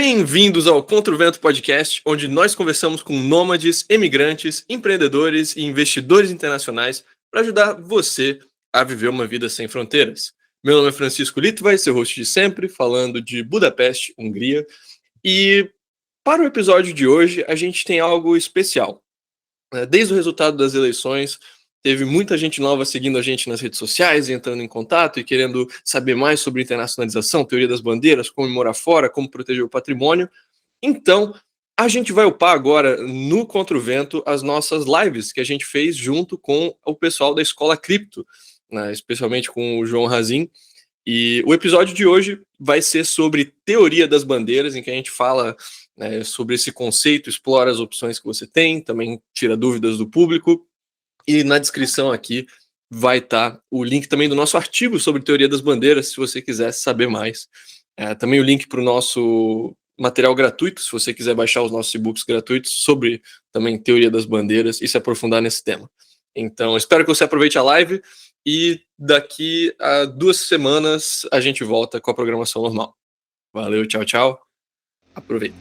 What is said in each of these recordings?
Bem-vindos ao Contra o Vento Podcast, onde nós conversamos com nômades, emigrantes, empreendedores e investidores internacionais para ajudar você a viver uma vida sem fronteiras. Meu nome é Francisco Litvai, seu host de sempre, falando de Budapeste, Hungria. E para o episódio de hoje, a gente tem algo especial. Desde o resultado das eleições, teve muita gente nova seguindo a gente nas redes sociais, entrando em contato e querendo saber mais sobre internacionalização, teoria das bandeiras, como morar fora, como proteger o patrimônio. Então, a gente vai upar agora no Contra o Vento as nossas lives que a gente fez junto com o pessoal da Escola Cripto, né, especialmente com o João Razin. E o episódio de hoje vai ser sobre teoria das bandeiras, em que a gente fala sobre esse conceito, explora as opções que você tem, também tira dúvidas do público. E na descrição aqui vai estar o link também do nosso artigo sobre teoria das bandeiras, se você quiser saber mais. Também o link para o nosso material gratuito, se você quiser baixar os nossos e-books gratuitos sobre também teoria das bandeiras e se aprofundar nesse tema. Então, espero que você aproveite a live e daqui a 2 semanas a gente volta com a programação normal. Valeu, tchau, tchau. Aproveita.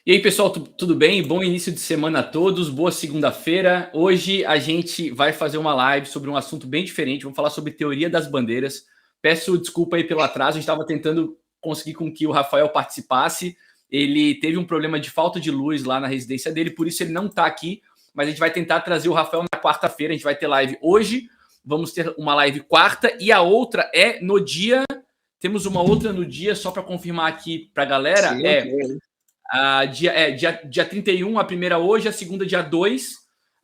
E aí, pessoal, tudo bem? Bom início de semana a todos, boa segunda-feira. Hoje a gente vai fazer uma live sobre um assunto bem diferente, vamos falar sobre teoria das bandeiras. Peço desculpa aí pelo atraso, a gente estava tentando conseguir com que o Rafael participasse. Ele teve um problema de falta de luz lá na residência dele, por isso ele não está aqui, mas a gente vai tentar trazer o Rafael na quarta-feira, a gente vai ter live hoje, vamos ter uma live quarta e a outra é no dia... Temos uma outra no dia, só para confirmar aqui para a galera, dia 31, a primeira hoje, a segunda dia 2,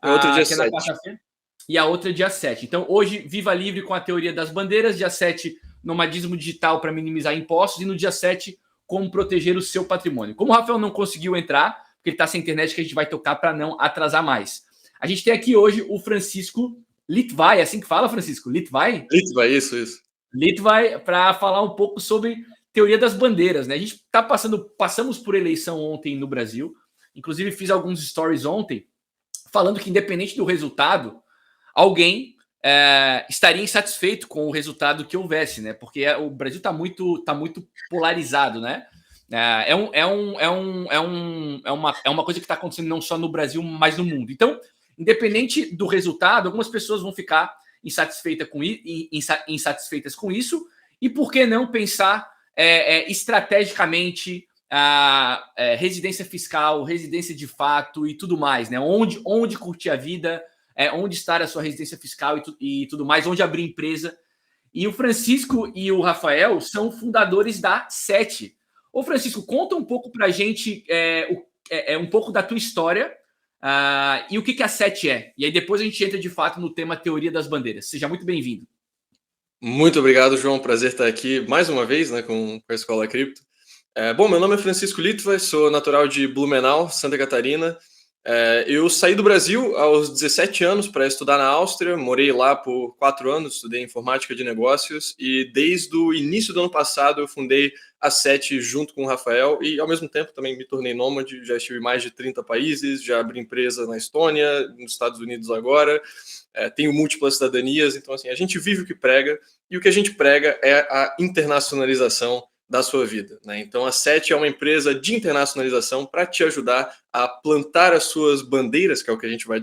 a outra dia que 7. É na quarta-feira, e a outra dia 7. Então, hoje, Viva Livre com a teoria das bandeiras, dia 7, nomadismo digital para minimizar impostos, e no dia 7, como proteger o seu patrimônio. Como o Rafael não conseguiu entrar, porque ele está sem internet, que a gente vai tocar para não atrasar mais. A gente tem aqui hoje o Francisco Litvai, assim que fala, Francisco? Litvai? Litvai, isso. Litvai, para falar um pouco sobre teoria das bandeiras, né? A gente passamos por eleição ontem no Brasil, inclusive fiz alguns stories ontem, falando que independente do resultado, alguém estaria insatisfeito com o resultado que houvesse, né? Porque o Brasil está muito polarizado, né? É uma coisa que está acontecendo não só no Brasil, mas no mundo. Então, independente do resultado, algumas pessoas vão ficar insatisfeitas com isso, e por que não pensar estrategicamente residência fiscal, residência de fato e tudo mais, né? Onde curtir a vida, onde estar a sua residência fiscal e tudo mais, onde abrir empresa. E o Francisco e o Rafael são fundadores da SET. Ô, Francisco, conta um pouco pra gente um pouco da tua história e o que a SET é. E aí depois a gente entra de fato no tema teoria das bandeiras. Seja muito bem-vindo. Muito obrigado, João. Prazer estar aqui mais uma vez, né, com a Escola Cripto. Bom, meu nome é Francisco Litvai, sou natural de Blumenau, Santa Catarina. Eu saí do Brasil aos 17 anos para estudar na Áustria, morei lá por 4 anos, estudei informática de negócios e desde o início do ano passado eu fundei a SET junto com o Rafael e ao mesmo tempo também me tornei nômade, já estive em mais de 30 países, já abri empresa na Estônia, nos Estados Unidos agora, tenho múltiplas cidadanias, então assim, a gente vive o que prega e o que a gente prega é a internacionalização da sua vida, né? Então a SET é uma empresa de internacionalização para te ajudar a plantar as suas bandeiras, que é o que a gente vai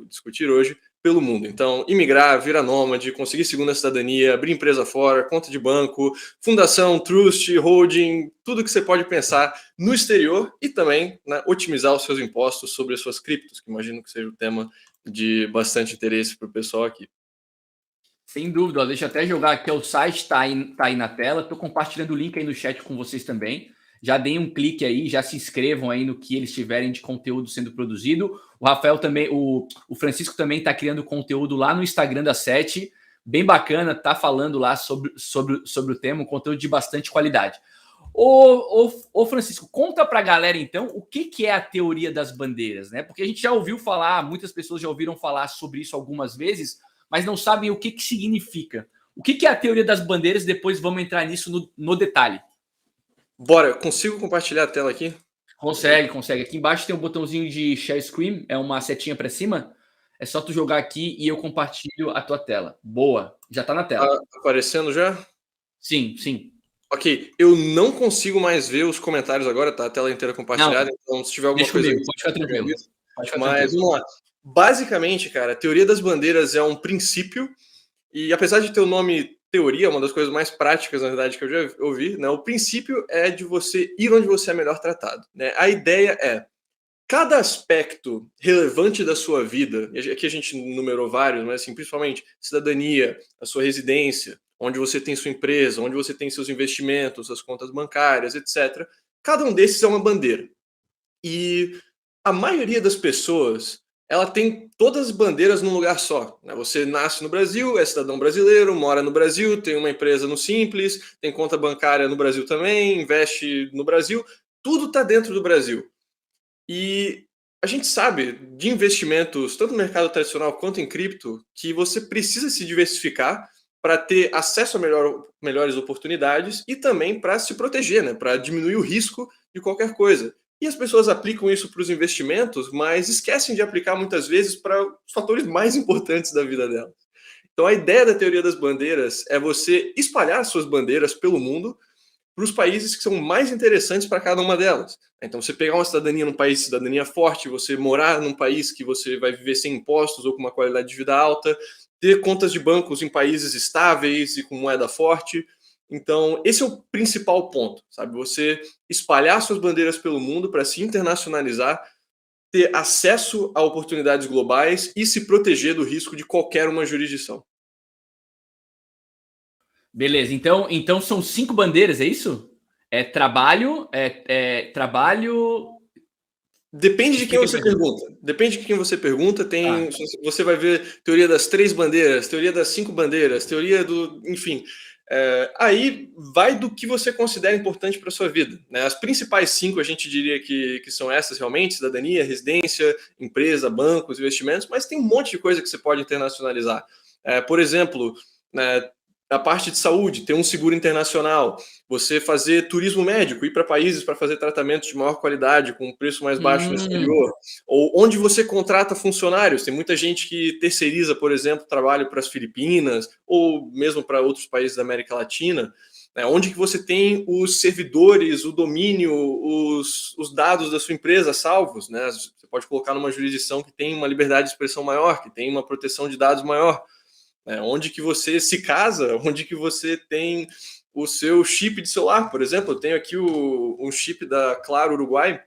discutir hoje, pelo mundo. Então, imigrar, virar nômade, conseguir segunda cidadania, abrir empresa fora, conta de banco, fundação, trust, holding, tudo que você pode pensar no exterior e também, né, otimizar os seus impostos sobre as suas criptos, que imagino que seja o tema de bastante interesse para o pessoal aqui. Sem dúvida, deixa eu até jogar aqui, o site tá aí na tela, estou compartilhando o link aí no chat com vocês também, já deem um clique aí, já se inscrevam aí no que eles tiverem de conteúdo sendo produzido, o Rafael também, o Francisco também está criando conteúdo lá no Instagram da SET, bem bacana, tá falando lá sobre o tema, um conteúdo de bastante qualidade. Ô Francisco, conta pra galera então o que é a teoria das bandeiras, né? Porque a gente já ouviu falar, muitas pessoas já ouviram falar sobre isso algumas vezes, mas não sabem o que significa. O que é a teoria das bandeiras? Depois vamos entrar nisso no detalhe. Bora, consigo compartilhar a tela aqui? Consegue. Aqui embaixo tem um botãozinho de share screen, é uma setinha para cima. É só tu jogar aqui e eu compartilho a tua tela. Boa, já tá na tela. Tá aparecendo já? Sim. Ok, eu não consigo mais ver os comentários agora, tá a tela inteira Não, compartilhada, então se tiver alguma deixa coisa aí, comigo, pode ficar tranquilo. Pode ficar mas tranquilo. vamos lá. Basicamente, cara, a teoria das bandeiras é um princípio e apesar de ter o nome teoria, uma das coisas mais práticas, na verdade, que eu já ouvi, né? O princípio é de você ir onde você é melhor tratado, né? A ideia é cada aspecto relevante da sua vida, e aqui a gente numerou vários, mas assim, principalmente cidadania, a sua residência, onde você tem sua empresa, onde você tem seus investimentos, suas contas bancárias, etc. Cada um desses é uma bandeira. E a maioria das pessoas, ela tem todas as bandeiras num lugar só, né? Você nasce no Brasil, é cidadão brasileiro, mora no Brasil, tem uma empresa no Simples, tem conta bancária no Brasil também, investe no Brasil, tudo está dentro do Brasil. E a gente sabe de investimentos, tanto no mercado tradicional quanto em cripto, que você precisa se diversificar para ter acesso a melhores oportunidades e também para se proteger, né? Para diminuir o risco de qualquer coisa. E as pessoas aplicam isso para os investimentos, mas esquecem de aplicar muitas vezes para os fatores mais importantes da vida delas. Então a ideia da teoria das bandeiras é você espalhar suas bandeiras pelo mundo para os países que são mais interessantes para cada uma delas. Então, você pegar uma cidadania num país, cidadania forte, você morar num país que você vai viver sem impostos ou com uma qualidade de vida alta, ter contas de bancos em países estáveis e com moeda forte. Então, esse é o principal ponto, sabe? Você espalhar suas bandeiras pelo mundo para se internacionalizar, ter acesso a oportunidades globais e se proteger do risco de qualquer uma jurisdição. Beleza, então são 5 bandeiras, é isso? É trabalho, trabalho. Depende de quem Explica aí você pra gente. pergunta. Depende de quem você pergunta. Tá. Tem, você vai ver teoria das 3 bandeiras, teoria das 5 bandeiras, teoria do, enfim. Aí vai do que você considera importante para sua vida, né? As principais 5 a gente diria que são essas realmente: cidadania, residência, empresa, bancos, investimentos. Mas tem um monte de coisa que você pode internacionalizar. Por exemplo, né, a parte de saúde, ter um seguro internacional, você fazer turismo médico, ir para países para fazer tratamentos de maior qualidade, com um preço mais baixo no exterior, ou onde você contrata funcionários. Tem muita gente que terceiriza, por exemplo, trabalho para as Filipinas, ou mesmo para outros países da América Latina, né, onde que você tem os servidores, o domínio, os dados da sua empresa salvos. Né? Você pode colocar numa jurisdição que tem uma liberdade de expressão maior, que tem uma proteção de dados maior. Onde que você se casa, onde que você tem o seu chip de celular, por exemplo. Eu tenho aqui um chip da Claro Uruguai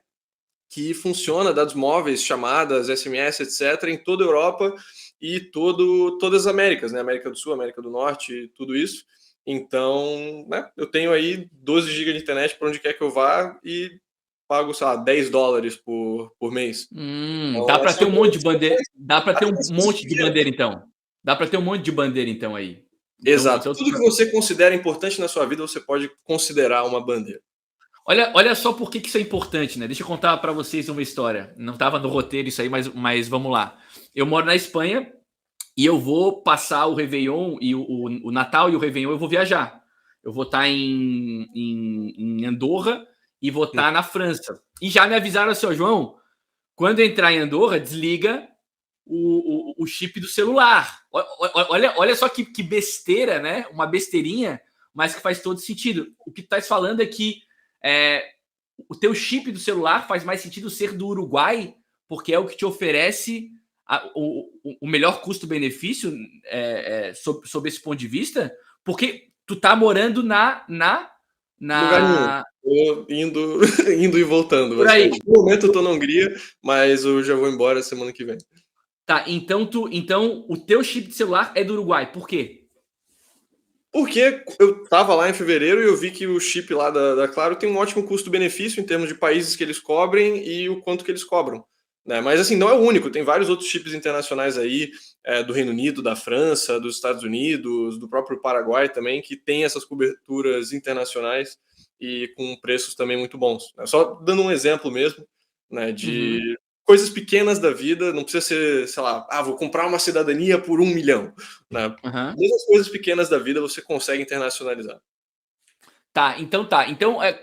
que funciona, dados móveis, chamadas, SMS, etc., em toda a Europa e todas as Américas, né? América do Sul, América do Norte, tudo isso. Então, né, eu tenho aí 12 GB de internet para onde quer que eu vá e pago, sei lá, $10 por mês. Então, Dá para essa é ter um uma monte de das bandeira. questões Dá para ter até um monte de específicas. bandeira, então. Dá para ter um monte de bandeira, então, aí. Exato. Então, Tudo que você considera importante na sua vida, você pode considerar uma bandeira. olha só por que isso é importante, né? Deixa eu contar para vocês uma história. Não estava no roteiro isso aí, mas vamos lá. Eu moro na Espanha e eu vou passar o Réveillon e o Natal e o Réveillon eu vou viajar. Eu vou estar em Andorra e vou estar na França. E já me avisaram assim, ó, João, quando entrar em Andorra, desliga o chip do celular. Olha só que besteira, né? Uma besteirinha, mas que faz todo sentido. O que tu estás falando é que o teu chip do celular faz mais sentido ser do Uruguai, porque é o que te oferece o melhor custo-benefício sob esse ponto de vista, porque tu tá morando Lugar nenhum. Tô indo e voltando, por aí. basicamente. No momento eu tô na Hungria, mas eu já vou embora semana que vem. Tá, então o teu chip de celular é do Uruguai. Por quê? Porque eu tava lá em fevereiro e eu vi que o chip lá da Claro tem um ótimo custo-benefício em termos de países que eles cobrem e o quanto que eles cobram. Né? Mas assim, não é o único, tem vários outros chips internacionais aí, do Reino Unido, da França, dos Estados Unidos, do próprio Paraguai também, que tem essas coberturas internacionais e com preços também muito bons. Né? Só dando um exemplo mesmo, né, Uhum. de coisas pequenas da vida, não precisa ser, sei lá, vou comprar uma cidadania por 1 milhão. Né? Uhum. Mesmo as coisas pequenas da vida você consegue internacionalizar. Tá. Então,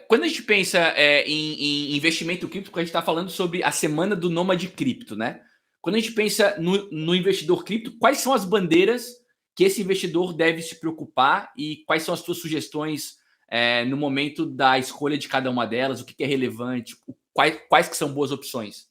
quando a gente pensa em investimento cripto, a gente está falando sobre a semana do nômade cripto, né? Quando a gente pensa no investidor cripto, quais são as bandeiras que esse investidor deve se preocupar e quais são as suas sugestões no momento da escolha de cada uma delas, o que é relevante, quais que são boas opções?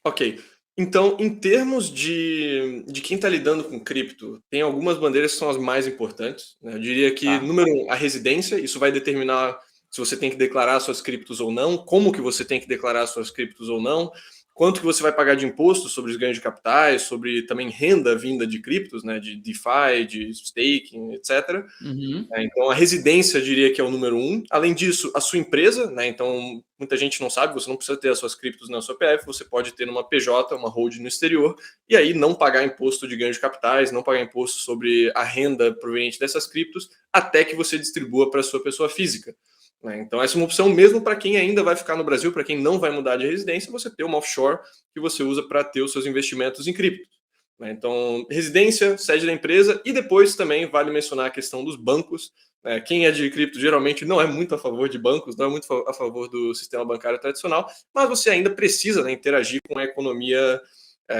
Ok. Então, em termos de quem está lidando com cripto, tem algumas bandeiras que são as mais importantes, né? Eu diria que, Tá. número um, a residência, isso vai determinar se você tem que declarar suas criptos ou não, como que você tem que declarar suas criptos ou não, quanto que você vai pagar de imposto sobre os ganhos de capitais, sobre também renda vinda de criptos, né? De DeFi, de staking, etc. Uhum. Então, a residência, eu diria que é o número um. Além disso, a sua empresa, né? Então, muita gente não sabe, você não precisa ter as suas criptos na sua PF, você pode ter numa PJ, uma holding no exterior, e aí não pagar imposto de ganho de capitais, não pagar imposto sobre a renda proveniente dessas criptos, até que você distribua para a sua pessoa física. Né? Então, essa é uma opção mesmo para quem ainda vai ficar no Brasil, para quem não vai mudar de residência, você ter uma offshore que você usa para ter os seus investimentos em cripto. Então, residência, sede da empresa, e depois também vale mencionar a questão dos bancos. Quem é de cripto geralmente não é muito a favor de bancos, não é muito a favor do sistema bancário tradicional, mas você ainda precisa, né, interagir com a economia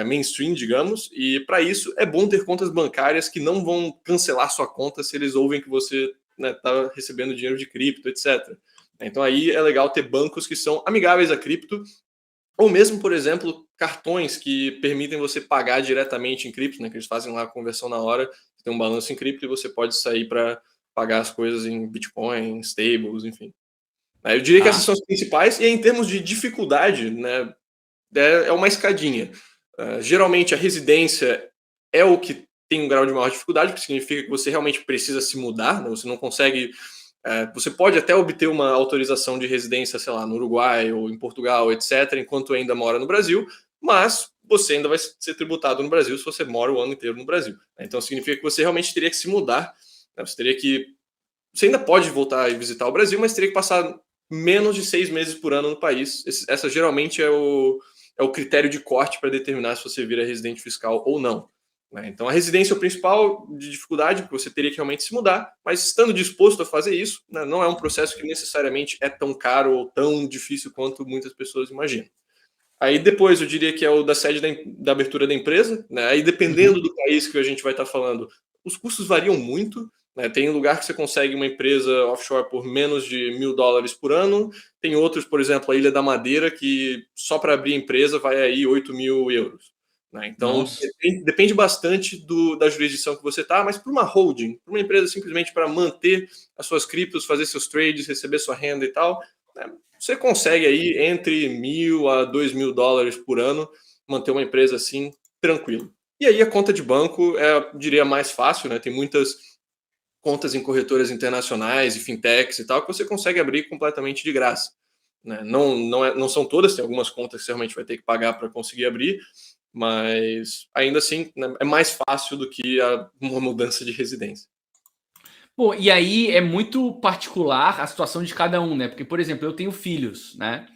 mainstream, digamos, e para isso é bom ter contas bancárias que não vão cancelar sua conta se eles ouvem que você está recebendo dinheiro de cripto, etc. Então aí é legal ter bancos que são amigáveis a cripto, ou mesmo, por exemplo, cartões que permitem você pagar diretamente em cripto, né? Que eles fazem lá a conversão na hora, tem um balanço em cripto e você pode sair para pagar as coisas em Bitcoin, stables, enfim. Eu diria que essas Tá. são as principais, e em termos de dificuldade, né, é uma escadinha. Geralmente a residência é o que tem um grau de maior dificuldade, porque significa que você realmente precisa se mudar, né? Você não consegue. Você pode até obter uma autorização de residência, sei lá, no Uruguai ou em Portugal, etc., enquanto ainda mora no Brasil, mas você ainda vai ser tributado no Brasil se você mora o ano inteiro no Brasil. Então significa que você realmente teria que se mudar, né? Você teria que. Você ainda pode voltar e visitar o Brasil, mas teria que passar menos de 6 meses por ano no país. Essa geralmente é o critério de corte para determinar se você vira residente fiscal ou não. Então, a residência é o principal de dificuldade, porque você teria que realmente se mudar, mas estando disposto a fazer isso, né, não é um processo que necessariamente é tão caro ou tão difícil quanto muitas pessoas imaginam. Aí depois eu diria que é o da sede da abertura da empresa, né? Aí dependendo Uhum. do país que a gente vai estar falando, os custos variam muito, né? Tem lugar que você consegue uma empresa offshore por menos de $1.000 por ano, tem outros, por exemplo, a Ilha da Madeira, que só para abrir a empresa vai aí 8.000 euros. Né? Então Nossa. depende bastante da jurisdição que você está, mas para uma holding, para uma empresa simplesmente para manter as suas criptos, fazer seus trades, receber sua renda e tal, né? Você consegue aí entre $1.000 a $2.000 por ano manter uma empresa assim tranquilo. E aí a conta de banco diria, mais fácil, né? Tem muitas contas em corretoras internacionais e fintechs e tal que você consegue abrir completamente de graça. Né? Não são todas, tem algumas contas que você realmente vai ter que pagar para conseguir abrir, mas ainda assim, né, é mais fácil do que uma mudança de residência. Pô, e aí é muito particular a situação de cada um, né? Porque, por exemplo, eu tenho filhos, né?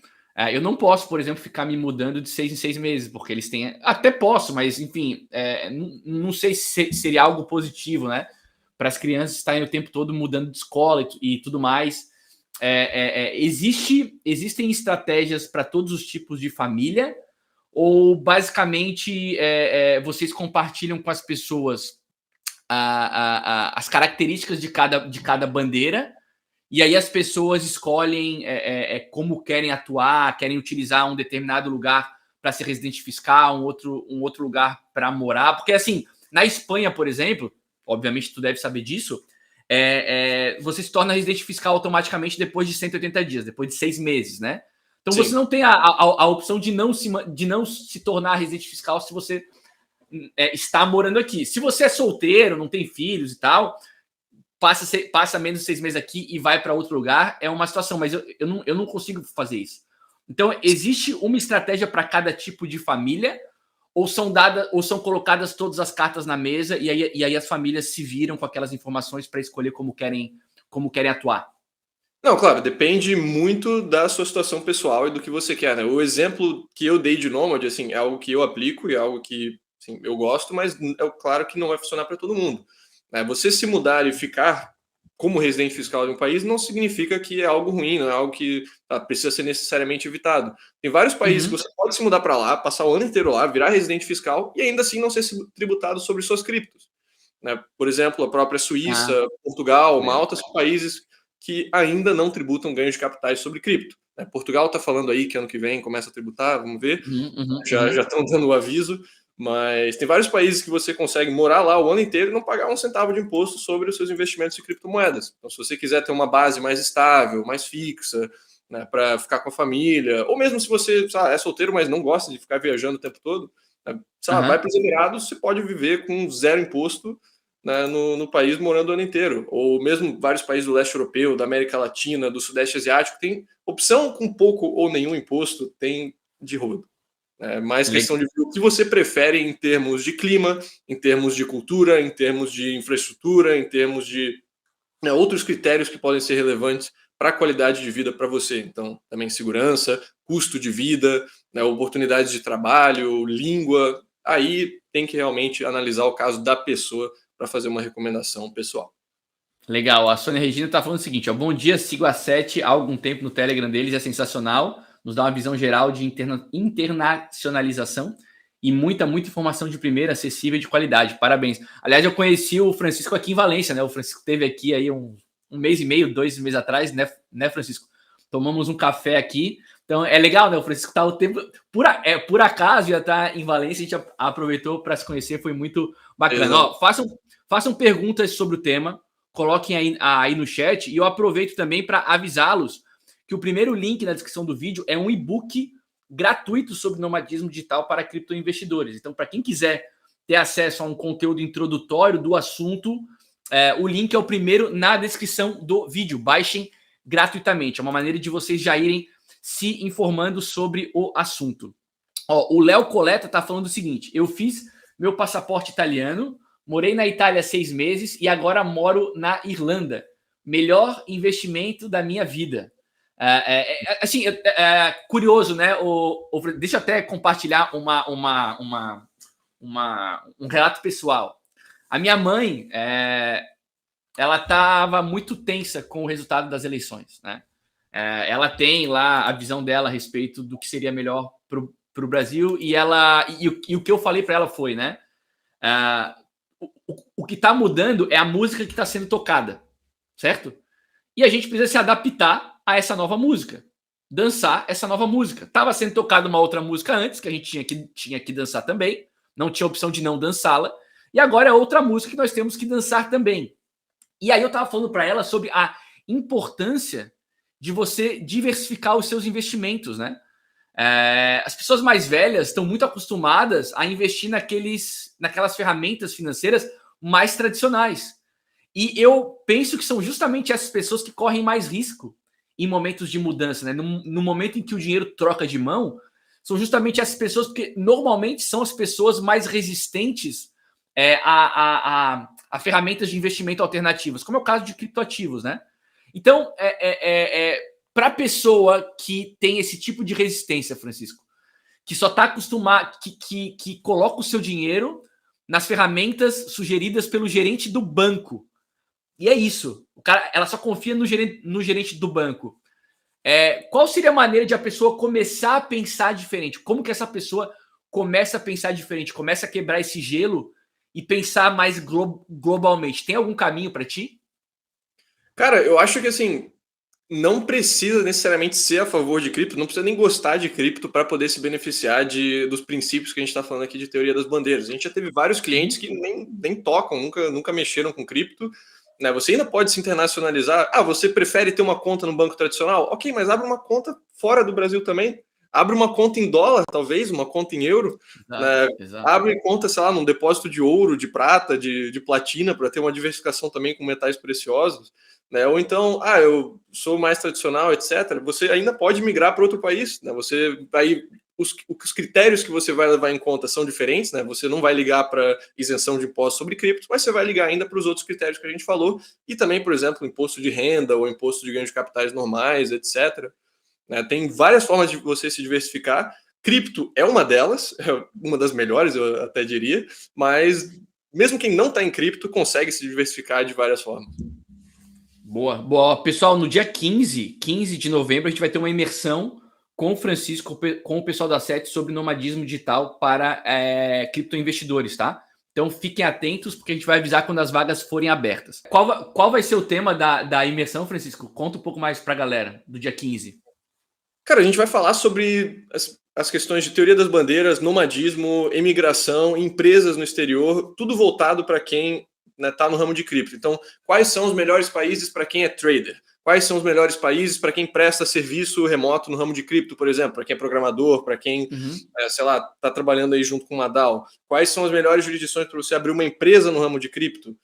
Eu não posso, por exemplo, ficar me mudando de 6 em 6 meses, porque eles têm. Até posso, mas enfim, não sei se seria algo positivo, né? Para as crianças estarem o tempo todo mudando de escola e tudo mais. Existem estratégias para todos os tipos de família, ou basicamente vocês compartilham com as pessoas as características de cada bandeira, e aí as pessoas escolhem como querem atuar, querem utilizar um determinado lugar para ser residente fiscal, um outro lugar para morar, porque assim, na Espanha, por exemplo, obviamente tu deve saber disso, você se torna residente fiscal automaticamente depois de 180 dias, depois de 6 meses, né? Então você Sim. não tem a opção de não se tornar residente fiscal se você está morando aqui. Se você é solteiro, não tem filhos e tal, passa menos de 6 meses aqui e vai para outro lugar, é uma situação, mas eu não consigo fazer isso. Então, existe uma estratégia para cada tipo de família, ou são colocadas todas as cartas na mesa e aí as famílias se viram com aquelas informações para escolher como querem atuar? Não, claro, depende muito da sua situação pessoal e do que você quer, né? O exemplo que eu dei de Nômade, assim, é algo que eu aplico e é algo que, assim, eu gosto, mas é claro que não vai funcionar para todo mundo. Né? Você se mudar e ficar como residente fiscal de um país não significa que é algo ruim, não é algo que precisa ser necessariamente evitado. Tem vários países que Uhum. você pode se mudar para lá, passar o ano inteiro lá, virar residente fiscal e ainda assim não ser tributado sobre suas criptos. Né? Por exemplo, a própria Ah, Suíça, Portugal, legal. Malta são países que ainda não tributam ganhos de capitais sobre cripto. Portugal está falando aí que ano que vem começa a tributar, vamos ver. Já estão dando o aviso, mas tem vários países que você consegue morar lá o ano inteiro e não pagar um centavo de imposto sobre os seus investimentos em criptomoedas. Então, se você quiser ter uma base mais estável, mais fixa, né, para ficar com a família, ou mesmo se você é solteiro, mas não gosta de ficar viajando o tempo todo, vai para os Emirados, você pode viver com zero imposto, né, no país morando o ano inteiro. Ou mesmo vários países do leste europeu, da América Latina, do Sudeste Asiático, tem opção com pouco ou nenhum imposto, tem de rodo. É mais questão de o que você prefere em termos de clima, em termos de cultura, em termos de infraestrutura, em termos de outros critérios que podem ser relevantes para a qualidade de vida para você. Então, também segurança, custo de vida, né, oportunidades de trabalho, língua. Aí tem que realmente analisar o caso da pessoa para fazer uma recomendação pessoal. Legal, a Sônia Regina está falando o seguinte, ó, bom dia, sigo a 7 há algum tempo no Telegram deles, é sensacional, nos dá uma visão geral de internacionalização e muita informação de primeira, acessível e de qualidade, parabéns. Aliás, eu conheci o Francisco aqui em Valência, né, o Francisco esteve aqui aí um mês e meio, 2 meses atrás, né, Francisco? Tomamos um café aqui, então é legal, né, o Francisco está o tempo, por acaso já está em Valência, a gente aproveitou para se conhecer, foi muito bacana. Ó, façam perguntas sobre o tema, coloquem aí no chat e eu aproveito também para avisá-los que o primeiro link na descrição do vídeo é um e-book gratuito sobre nomadismo digital para criptoinvestidores. Então, para quem quiser ter acesso a um conteúdo introdutório do assunto, o link é o primeiro na descrição do vídeo. Baixem gratuitamente. É uma maneira de vocês já irem se informando sobre o assunto. Ó, o Léo Coleta está falando o seguinte, eu fiz meu passaporte italiano, morei na Itália 6 meses e agora moro na Irlanda. Melhor investimento da minha vida. Assim, curioso, né? Deixa eu até compartilhar um relato pessoal. A minha mãe, ela estava muito tensa com o resultado das eleições, né? Ela tem lá a visão dela a respeito do que seria melhor para o Brasil e o que eu falei para ela foi, né? O que está mudando é a música que está sendo tocada, certo? E a gente precisa se adaptar a essa nova música, dançar essa nova música. Estava sendo tocada uma outra música antes, que a gente tinha que dançar também, não tinha opção de não dançá-la, e agora é outra música que nós temos que dançar também. E aí eu estava falando para ela sobre a importância de você diversificar os seus investimentos, né? As pessoas mais velhas estão muito acostumadas a investir naquelas ferramentas financeiras mais tradicionais. E eu penso que são justamente essas pessoas que correm mais risco em momentos de mudança, né? No momento em que o dinheiro troca de mão, são justamente essas pessoas, porque normalmente são as pessoas mais resistentes a ferramentas de investimento alternativas, como é o caso de criptoativos, né? Então, para a pessoa que tem esse tipo de resistência, Francisco, que só está acostumado, que coloca o seu dinheiro nas ferramentas sugeridas pelo gerente do banco. E é isso. Ela só confia no gerente do banco. Qual seria a maneira de a pessoa começar a pensar diferente? Como que essa pessoa começa a pensar diferente? Começa a quebrar esse gelo e pensar mais globalmente. Tem algum caminho para ti? Cara, eu acho que assim, não precisa necessariamente ser a favor de cripto, não precisa nem gostar de cripto para poder se beneficiar dos princípios que a gente está falando aqui de teoria das bandeiras. A gente já teve vários clientes que nem tocam, nunca mexeram com cripto. Né? Você ainda pode se internacionalizar. Você prefere ter uma conta no banco tradicional? Ok, mas abre uma conta fora do Brasil também. Abre uma conta em dólar, talvez, uma conta em euro. Exato. Abre conta, sei lá, num depósito de ouro, de prata, de platina, para ter uma diversificação também com metais preciosos. Né? Ou então, eu sou mais tradicional, etc. Você ainda pode migrar para outro país. Né? Você vai... Os critérios que você vai levar em conta são diferentes, né? Você não vai ligar para isenção de impostos sobre cripto, mas você vai ligar ainda para os outros critérios que a gente falou, e também, por exemplo, imposto de renda ou imposto de ganho de capitais normais, etc. Né? Tem várias formas de você se diversificar. Cripto é uma delas, é uma das melhores, eu até diria, mas mesmo quem não está em cripto consegue se diversificar de várias formas. Boa. Pessoal, no dia 15 de novembro, a gente vai ter uma imersão com o Francisco, com o pessoal da SET sobre nomadismo digital para criptoinvestidores, tá? Então fiquem atentos, porque a gente vai avisar quando as vagas forem abertas. Qual vai ser o tema da imersão, Francisco? Conta um pouco mais para a galera, do dia 15. Cara, a gente vai falar sobre as questões de teoria das bandeiras, nomadismo, imigração, empresas no exterior, tudo voltado para quem está no ramo de cripto. Então, quais são os melhores países para quem é trader? Quais são os melhores países para quem presta serviço remoto no ramo de cripto, por exemplo, para quem é programador, para quem, sei lá, está trabalhando aí junto com uma DAO? Quais são as melhores jurisdições para você abrir uma empresa no ramo de cripto?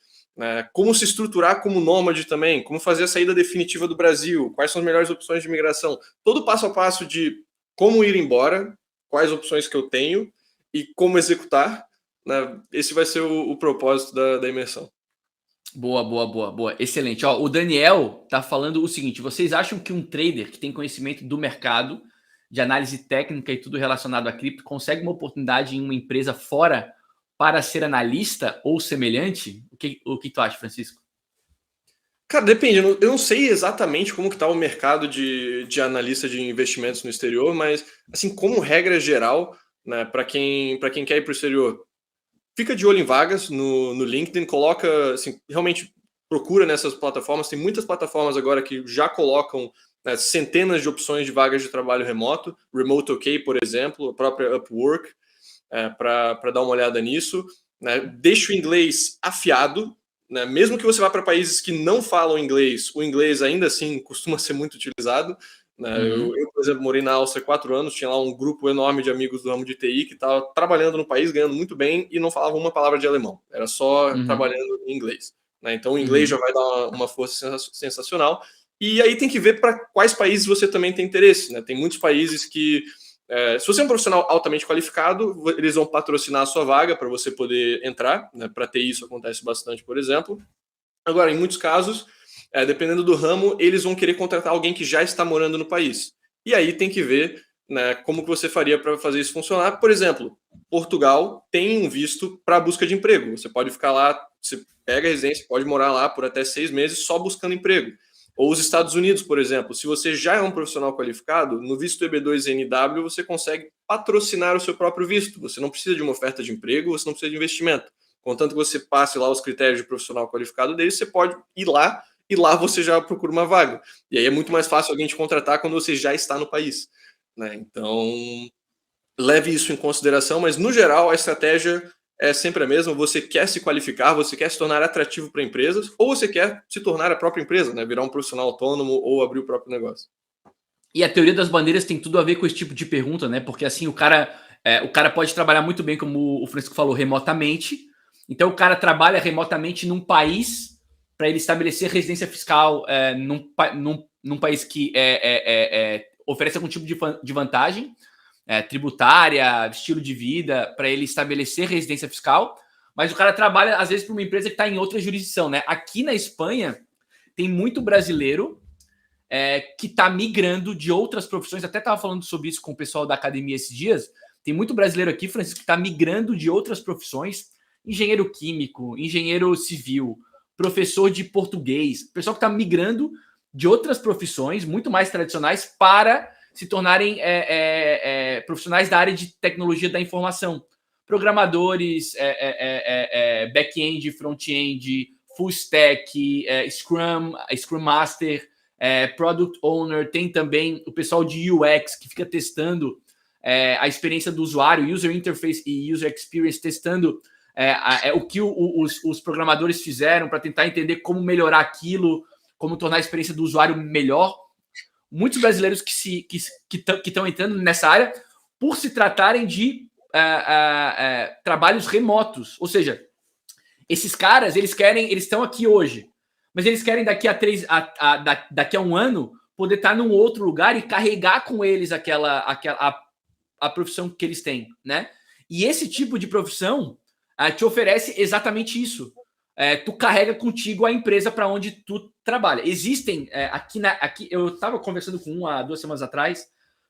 Como se estruturar como nômade também? Como fazer a saída definitiva do Brasil? Quais são as melhores opções de imigração? Todo passo a passo de como ir embora, quais opções que eu tenho e como executar. Esse vai ser o propósito da imersão. Boa. Excelente. Ó, o Daniel tá falando o seguinte: vocês acham que um trader que tem conhecimento do mercado, de análise técnica e tudo relacionado a cripto, consegue uma oportunidade em uma empresa fora para ser analista ou semelhante? O que tu acha, Francisco? Cara, depende. Eu não sei exatamente como que está o mercado de analista de investimentos no exterior, mas, assim, como regra geral, né, para quem quer ir para o exterior, fica de olho em vagas no LinkedIn, coloca, assim, realmente procura nessas plataformas. Tem muitas plataformas agora que já colocam, né, centenas de opções de vagas de trabalho remoto. Remote OK, por exemplo, a própria Upwork, para dar uma olhada nisso. Né? Deixa o inglês afiado. Né? Mesmo que você vá para países que não falam inglês, o inglês ainda assim costuma ser muito utilizado. Né? Eu, por exemplo, morei na Áustria 4 anos, tinha lá um grupo enorme de amigos do ramo de TI que estava trabalhando no país, ganhando muito bem e não falava uma palavra de alemão. Era só trabalhando em inglês. Né? Então o inglês já vai dar uma força sensacional. E aí tem que ver para quais países você também tem interesse. Né? Tem muitos países que, se você é um profissional altamente qualificado, eles vão patrocinar a sua vaga para você poder entrar. Né? Para TI isso acontece bastante, por exemplo. Agora, em muitos casos, dependendo do ramo, eles vão querer contratar alguém que já está morando no país. E aí tem que ver, né, como que você faria para fazer isso funcionar. Por exemplo, Portugal tem um visto para busca de emprego. Você pode ficar lá, você pega a residência, pode morar lá por até 6 meses só buscando emprego. Ou os Estados Unidos, por exemplo, se você já é um profissional qualificado, no visto EB2NW você consegue patrocinar o seu próprio visto. Você não precisa de uma oferta de emprego, você não precisa de investimento. Contanto que você passe lá os critérios de profissional qualificado dele, você pode ir lá e lá você já procura uma vaga. E aí é muito mais fácil alguém te contratar quando você já está no país. Né? Então, leve isso em consideração, mas no geral a estratégia é sempre a mesma. Você quer se qualificar, você quer se tornar atrativo para empresas, ou você quer se tornar a própria empresa, né? Virar um profissional autônomo ou abrir o próprio negócio. E a teoria das bandeiras tem tudo a ver com esse tipo de pergunta, né? Porque assim, o cara pode trabalhar muito bem, como o Francisco falou, remotamente. Então o cara trabalha remotamente num país para ele estabelecer residência fiscal num país que oferece algum tipo de vantagem tributária, estilo de vida, para ele estabelecer residência fiscal. Mas o cara trabalha, às vezes, para uma empresa que está em outra jurisdição, né? Aqui na Espanha, tem muito brasileiro que está migrando de outras profissões. Até estava falando sobre isso com o pessoal da academia esses dias. Tem muito brasileiro aqui, Francisco, que está migrando de outras profissões. Engenheiro químico, engenheiro civil, professor de português. Pessoal que está migrando de outras profissões muito mais tradicionais para se tornarem profissionais da área de tecnologia da informação. Programadores, back-end, front-end, full stack, Scrum Master, Product Owner. Tem também o pessoal de UX que fica testando a experiência do usuário, User Interface e User Experience, testando o que os programadores fizeram para tentar entender como melhorar aquilo, como tornar a experiência do usuário melhor. Muitos brasileiros que estão entrando nessa área por se tratarem de trabalhos remotos. Ou seja, esses caras, eles estão aqui hoje, mas eles querem daqui a um ano poder estar num outro lugar e carregar com eles a profissão que eles têm, né? E esse tipo de profissão te oferece exatamente isso. Tu carrega contigo a empresa para onde tu trabalha. Existem, aqui eu estava conversando com há 2 semanas atrás,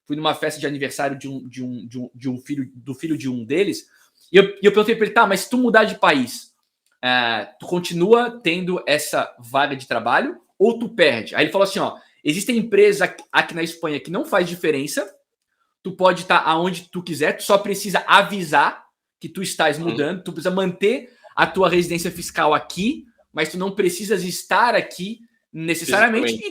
fui numa festa de aniversário do filho de um deles, e eu perguntei para ele, tá, mas se tu mudar de país, tu continua tendo essa vaga de trabalho ou tu perde? Aí ele falou assim, ó, existem empresas aqui na Espanha que não faz diferença, tu pode estar aonde tu quiser, tu só precisa avisar que tu estás mudando, tu precisa manter a tua residência fiscal aqui, mas tu não precisas estar aqui necessariamente,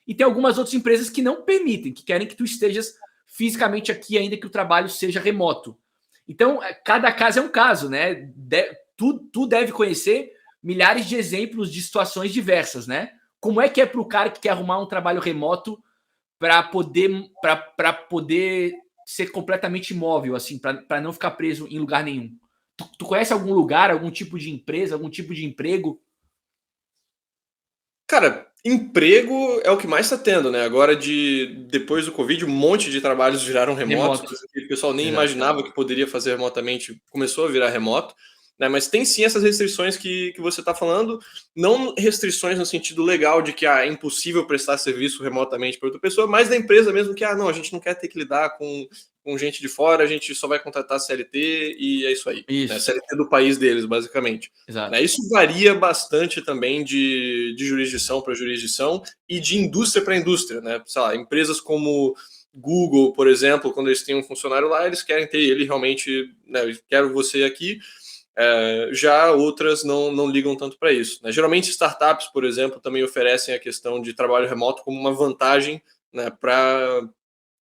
e tem algumas outras empresas que não permitem, que querem que tu estejas fisicamente aqui, ainda que o trabalho seja remoto. Então, cada caso é um caso, né? Tu deve conhecer milhares de exemplos de situações diversas, né? Como é que é para o cara que quer arrumar um trabalho remoto para poder ser completamente imóvel, assim, para não ficar preso em lugar nenhum? Tu conhece algum lugar, algum tipo de empresa, algum tipo de emprego? Cara, emprego é o que mais está tendo, né? Agora, depois do Covid, um monte de trabalhos viraram remotos, Remoto. que o pessoal nem Exato. imaginava que poderia fazer remotamente, começou a virar remoto, né? Mas tem sim essas restrições que você está falando, não restrições no sentido legal de que é impossível prestar serviço remotamente para outra pessoa, mas da empresa mesmo que, não, a gente não quer ter que lidar com gente de fora, a gente só vai contratar CLT e é isso aí. Isso. Né? CLT do país deles, basicamente. Exato. Né? Isso varia bastante também de jurisdição para jurisdição e de indústria para indústria. Né? Sei lá, empresas como Google, por exemplo, quando eles têm um funcionário lá, eles querem ter ele realmente, né, quero você aqui. Já outras não ligam tanto para isso. Né? Geralmente startups, por exemplo, também oferecem a questão de trabalho remoto como uma vantagem, né, para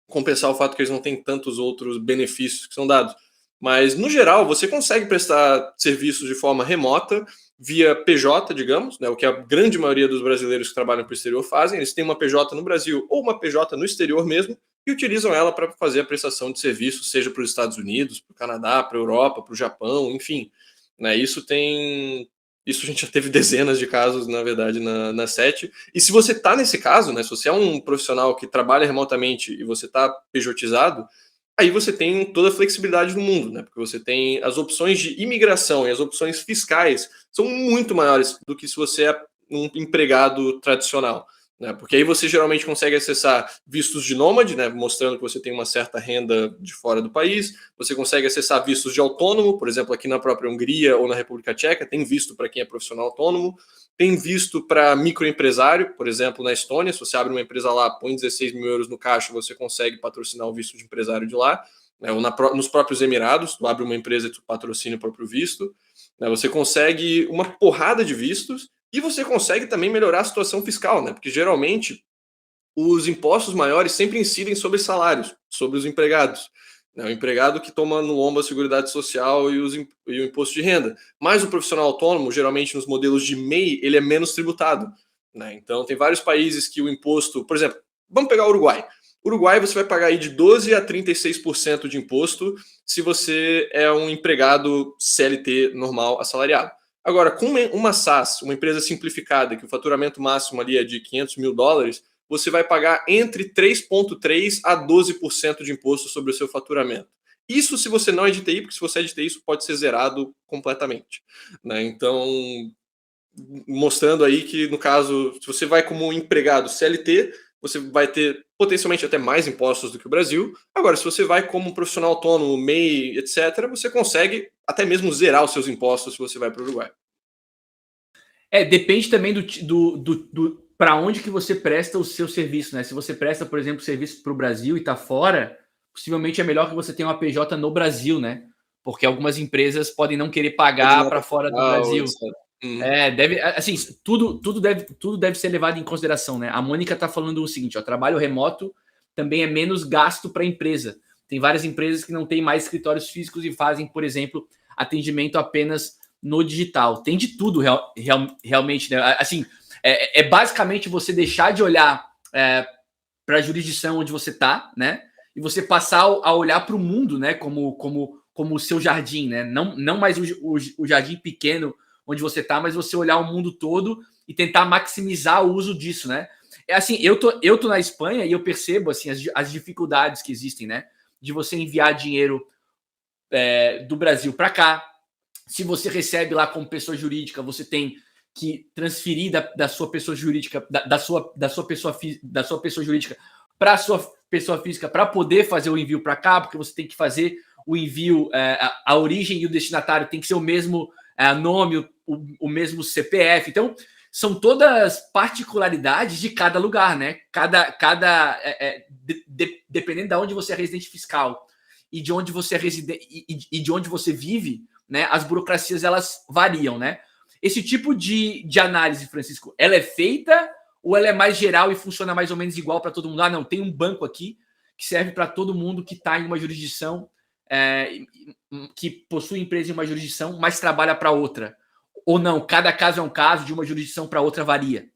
compensar o fato que eles não têm tantos outros benefícios que são dados. Mas, no geral, você consegue prestar serviços de forma remota, via PJ, digamos, né, o que a grande maioria dos brasileiros que trabalham para o exterior fazem. Eles têm uma PJ no Brasil ou uma PJ no exterior mesmo e utilizam ela para fazer a prestação de serviços, seja para os Estados Unidos, para o Canadá, para a Europa, para o Japão, enfim. Né, isso a gente já teve dezenas de casos, na verdade, na SET. E se você está nesse caso, né, se você é um profissional que trabalha remotamente e você está pejotizado, aí você tem toda a flexibilidade do mundo, né? Porque você tem as opções de imigração e as opções fiscais são muito maiores do que se você é um empregado tradicional. Né? Porque aí você geralmente consegue acessar vistos de nômade, né? Mostrando que você tem uma certa renda de fora do país. Você consegue acessar vistos de autônomo, por exemplo, aqui na própria Hungria ou na República Tcheca, tem visto para quem é profissional autônomo. Tem visto para microempresário, por exemplo, na Estônia, se você abre uma empresa lá, põe 16 mil euros no caixa, você consegue patrocinar o visto de empresário de lá. Né? Ou nos próprios Emirados, tu abre uma empresa e tu patrocina o próprio visto. Né? Você consegue uma porrada de vistos e você consegue também melhorar a situação fiscal, né? Porque geralmente os impostos maiores sempre incidem sobre salários, sobre os empregados. O empregado que toma no lombo a Seguridade Social e o imposto de renda. Mas o profissional autônomo, geralmente nos modelos de MEI, ele é menos tributado. Né? Então, tem vários países que o imposto... Por exemplo, vamos pegar o Uruguai. Uruguai, você vai pagar aí de 12% a 36% de imposto se você é um empregado CLT normal assalariado. Agora, com uma SaaS, uma empresa simplificada, que o faturamento máximo ali é de $500 mil, você vai pagar entre 3,3% a 12% de imposto sobre o seu faturamento. Isso se você não é de TI, porque se você é de TI, isso pode ser zerado completamente. Né? Então, mostrando aí que, no caso, se você vai como empregado CLT, você vai ter potencialmente até mais impostos do que o Brasil. Agora, se você vai como um profissional autônomo, MEI, etc., você consegue até mesmo zerar os seus impostos se você vai para o Uruguai. Depende também do para onde que você presta o seu serviço, né? Se você presta, por exemplo, serviço para o Brasil e está fora, possivelmente é melhor que você tenha uma PJ no Brasil, né? Porque algumas empresas podem não querer pagar para fora do Brasil. Deve, assim, tudo deve ser levado em consideração, né? A Mônica está falando o seguinte: trabalho remoto também é menos gasto para a empresa. Tem várias empresas que não têm mais escritórios físicos e fazem, por exemplo, atendimento apenas no digital. Tem de tudo realmente, né? Assim, basicamente você deixar de olhar para a jurisdição onde você está, né? E você passar a olhar para o mundo, né? Como o seu jardim, né? Não mais o jardim pequeno onde você está, mas você olhar o mundo todo e tentar maximizar o uso disso, né? Assim, eu tô na Espanha e eu percebo assim as dificuldades que existem, né? De você enviar dinheiro do Brasil para cá. Se você recebe lá como pessoa jurídica, você tem que transferir da sua pessoa jurídica, da sua pessoa jurídica para a sua pessoa física para poder fazer o envio para cá, porque você tem que fazer o envio, a origem e o destinatário tem que ser o mesmo nome, o mesmo CPF. Então, são todas particularidades de cada lugar, né? Dependendo de onde você é residente fiscal e de onde você reside e de onde você vive, né, as burocracias elas variam, né? Esse tipo de análise, Francisco, ela é feita ou ela é mais geral e funciona mais ou menos igual para todo mundo? Ah, não, tem um banco aqui que serve para todo mundo que está em uma jurisdição, que possui empresa em uma jurisdição, mas trabalha para outra. Ou não, cada caso é um caso, de uma jurisdição para outra varia.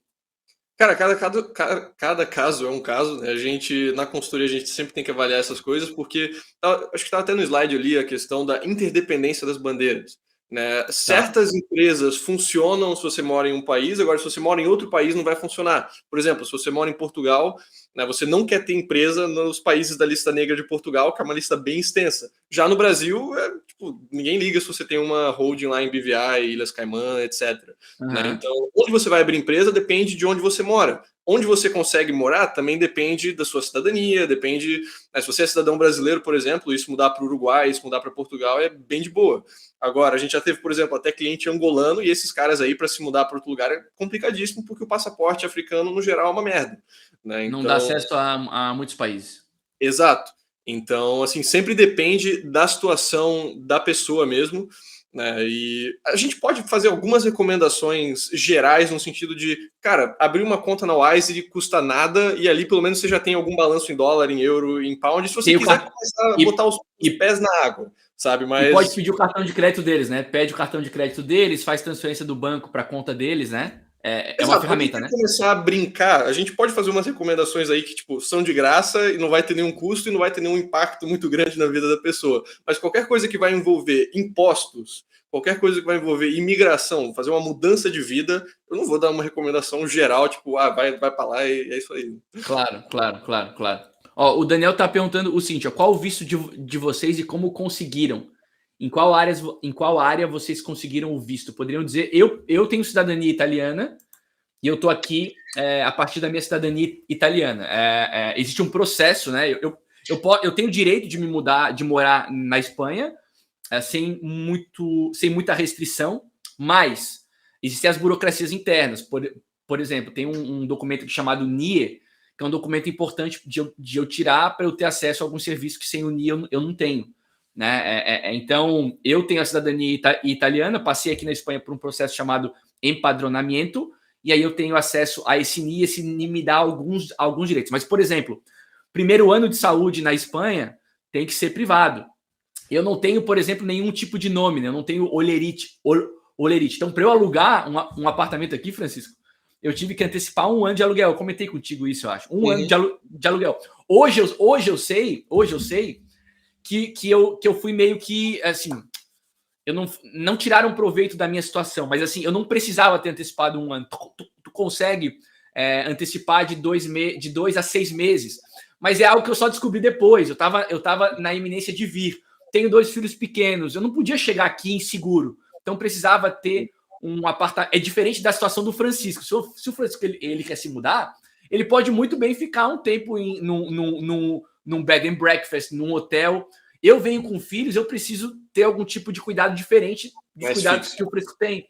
Cara, cada caso é um caso, né? A gente, na consultoria, a gente sempre tem que avaliar essas coisas, porque acho que estava até no slide ali a questão da interdependência das bandeiras, né? Tá. Certas empresas funcionam se você mora em um país, agora se você mora em outro país não vai funcionar. Por exemplo, se você mora em Portugal, né, você não quer ter empresa nos países da lista negra de Portugal, que é uma lista bem extensa. Já no Brasil, tipo, ninguém liga se você tem uma holding lá em BVI, Ilhas Caimã, etc. Né? Uhum. Então, onde você vai abrir empresa depende de onde você mora. Onde você consegue morar também depende da sua cidadania, depende. Né, se você é cidadão brasileiro, por exemplo, isso mudar para o Uruguai, isso mudar para Portugal é bem de boa. Agora, a gente já teve, por exemplo, até cliente angolano e esses caras aí, para se mudar para outro lugar, é complicadíssimo, porque o passaporte africano, no geral, é uma merda. Né? Não dá Então, acesso a muitos países. exato. Então, assim, sempre depende da situação da pessoa mesmo, né? E a gente pode fazer algumas recomendações gerais no sentido de, cara, abrir uma conta na Wise custa nada e ali pelo menos você já tem algum balanço em dólar, em euro, em pound, se você quiser começar a botar os pés na água, sabe? E pode Mas pedir o cartão de crédito deles, né? Pede o cartão de crédito deles, faz transferência do banco para a conta deles, né? É uma exato, para quem ferramenta, quer né? começar a brincar, a gente pode fazer umas recomendações aí que tipo, são de graça e não vai ter nenhum custo e não vai ter nenhum impacto muito grande na vida da pessoa. Mas qualquer coisa que vai envolver impostos, qualquer coisa que vai envolver imigração, fazer uma mudança de vida, eu não vou dar uma recomendação geral, tipo, vai para lá e é isso aí. Claro, claro, claro, claro. Ó, o Daniel tá perguntando o seguinte, ó, qual o visto de vocês e como conseguiram? Em qual área vocês conseguiram o visto? Poderiam dizer, eu tenho cidadania italiana e eu tô aqui a partir da minha cidadania italiana. Existe um processo, né? Eu tenho o direito de me mudar, de morar na Espanha, sem muita restrição, mas existem as burocracias internas. Por exemplo, tem um documento chamado NIE, que é um documento importante de eu tirar para eu ter acesso a algum serviço que sem o NIE eu não tenho. Né? Então, eu tenho a cidadania italiana, passei aqui na Espanha por um processo chamado empadronamento, e aí eu tenho acesso a esse NIE me dá alguns direitos. Mas, por exemplo, primeiro ano de saúde na Espanha tem que ser privado. Eu não tenho, por exemplo, nenhum tipo de nome, né? Eu não tenho olerite. Então, para eu alugar um apartamento aqui, Francisco, eu tive que antecipar 1 ano de aluguel. Eu comentei contigo isso, eu acho. Um ano de aluguel. Hoje eu sei que eu fui meio que, assim, eu não tiraram proveito da minha situação, mas assim, eu não precisava ter antecipado 1 ano. Tu consegue antecipar de 2 a 6 meses, mas é algo que eu só descobri depois. Eu tava na iminência de vir. Tenho 2 filhos pequenos, eu não podia chegar aqui inseguro, então precisava ter um apartamento. É diferente da situação do Francisco. Se o Francisco ele quer se mudar, ele pode muito bem ficar um tempo num bed and breakfast, num hotel. Eu venho com filhos, eu preciso ter algum tipo de cuidado diferente dos cuidados que o Francisco tem.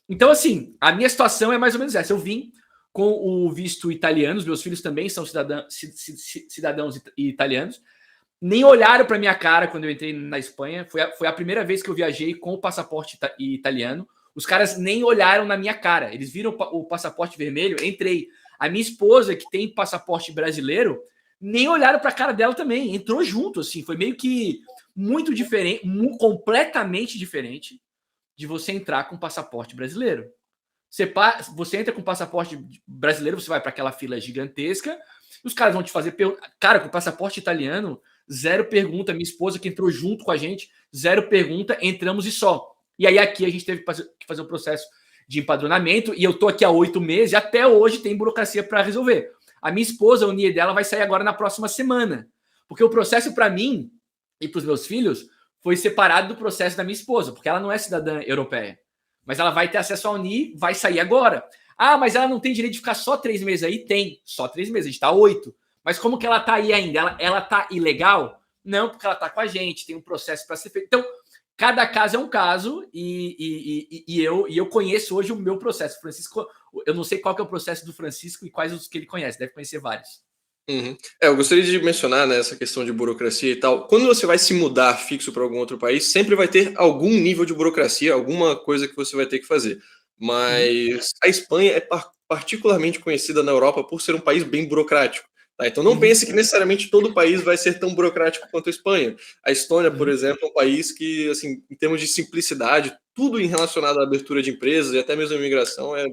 Então, assim, a minha situação é mais ou menos essa. Eu vim com o visto italiano, os meus filhos também são cidadãos italianos. Nem olharam para minha cara quando eu entrei na Espanha. Foi a primeira vez que eu viajei com o passaporte italiano. Os caras nem olharam na minha cara. Eles viram o passaporte vermelho, entrei. A minha esposa, que tem passaporte brasileiro, nem olharam para a cara dela também. Entrou junto, assim. Foi meio que muito diferente, completamente diferente de você entrar com passaporte brasileiro. Você entra com passaporte brasileiro, você vai para aquela fila gigantesca, os caras vão te fazer pergunta. Cara, com passaporte italiano, 0 pergunta. Minha esposa que entrou junto com a gente, 0 pergunta, entramos e só. E aí aqui a gente teve que fazer um processo de empadronamento e eu tô aqui há 8 meses e até hoje tem burocracia para resolver. A minha esposa, o NIE dela, vai sair agora na próxima semana. Porque o processo para mim e para os meus filhos foi separado do processo da minha esposa, porque ela não é cidadã europeia. Mas ela vai ter acesso ao NIE, vai sair agora. Ah, mas ela não tem direito de ficar só 3 meses aí? Tem, só 3 meses, a gente tá 8. Mas como que ela tá aí ainda? Ela tá ilegal? Não, porque ela tá com a gente, tem um processo para ser feito. Então, cada caso é um caso e eu conheço hoje o meu processo. Francisco, eu não sei qual que é o processo do Francisco e quais os que ele conhece, deve conhecer vários. Uhum. Eu gostaria de mencionar, né, essa questão de burocracia e tal. Quando você vai se mudar fixo para algum outro país, sempre vai ter algum nível de burocracia, alguma coisa que você vai ter que fazer. Uhum, Mas a Espanha é particularmente conhecida na Europa por ser um país bem burocrático. Tá? Então não uhum, pense que necessariamente todo país vai ser tão burocrático quanto a Espanha. A Estônia, por uhum. exemplo, é um país que, assim, em termos de simplicidade, tudo em relacionado à abertura de empresas e até mesmo a imigração é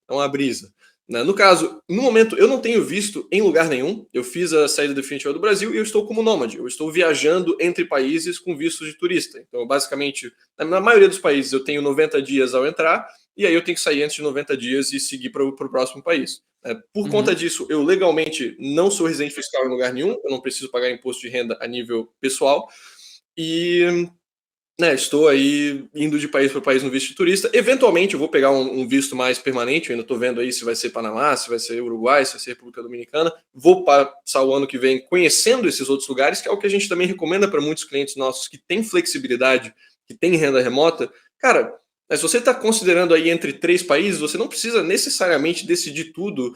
uma brisa. Né? No caso, no momento, eu não tenho visto em lugar nenhum. Eu fiz a saída definitiva do Brasil e eu estou como nômade. Eu estou viajando entre países com visto de turista. Então, basicamente, na maioria dos países, eu tenho 90 dias ao entrar e aí eu tenho que sair antes de 90 dias e seguir para o próximo país. Por conta Uhum. disso, eu legalmente não sou residente fiscal em lugar nenhum. Eu não preciso pagar imposto de renda a nível pessoal. E né, estou aí indo de país para país no visto de turista. Eventualmente eu vou pegar um visto mais permanente. Eu ainda estou vendo aí se vai ser Panamá, se vai ser Uruguai, se vai ser República Dominicana. Vou passar o ano que vem conhecendo esses outros lugares, que é o que a gente também recomenda para muitos clientes nossos que têm flexibilidade, que têm renda remota. Cara, se você está considerando aí entre 3 países, você não precisa necessariamente decidir tudo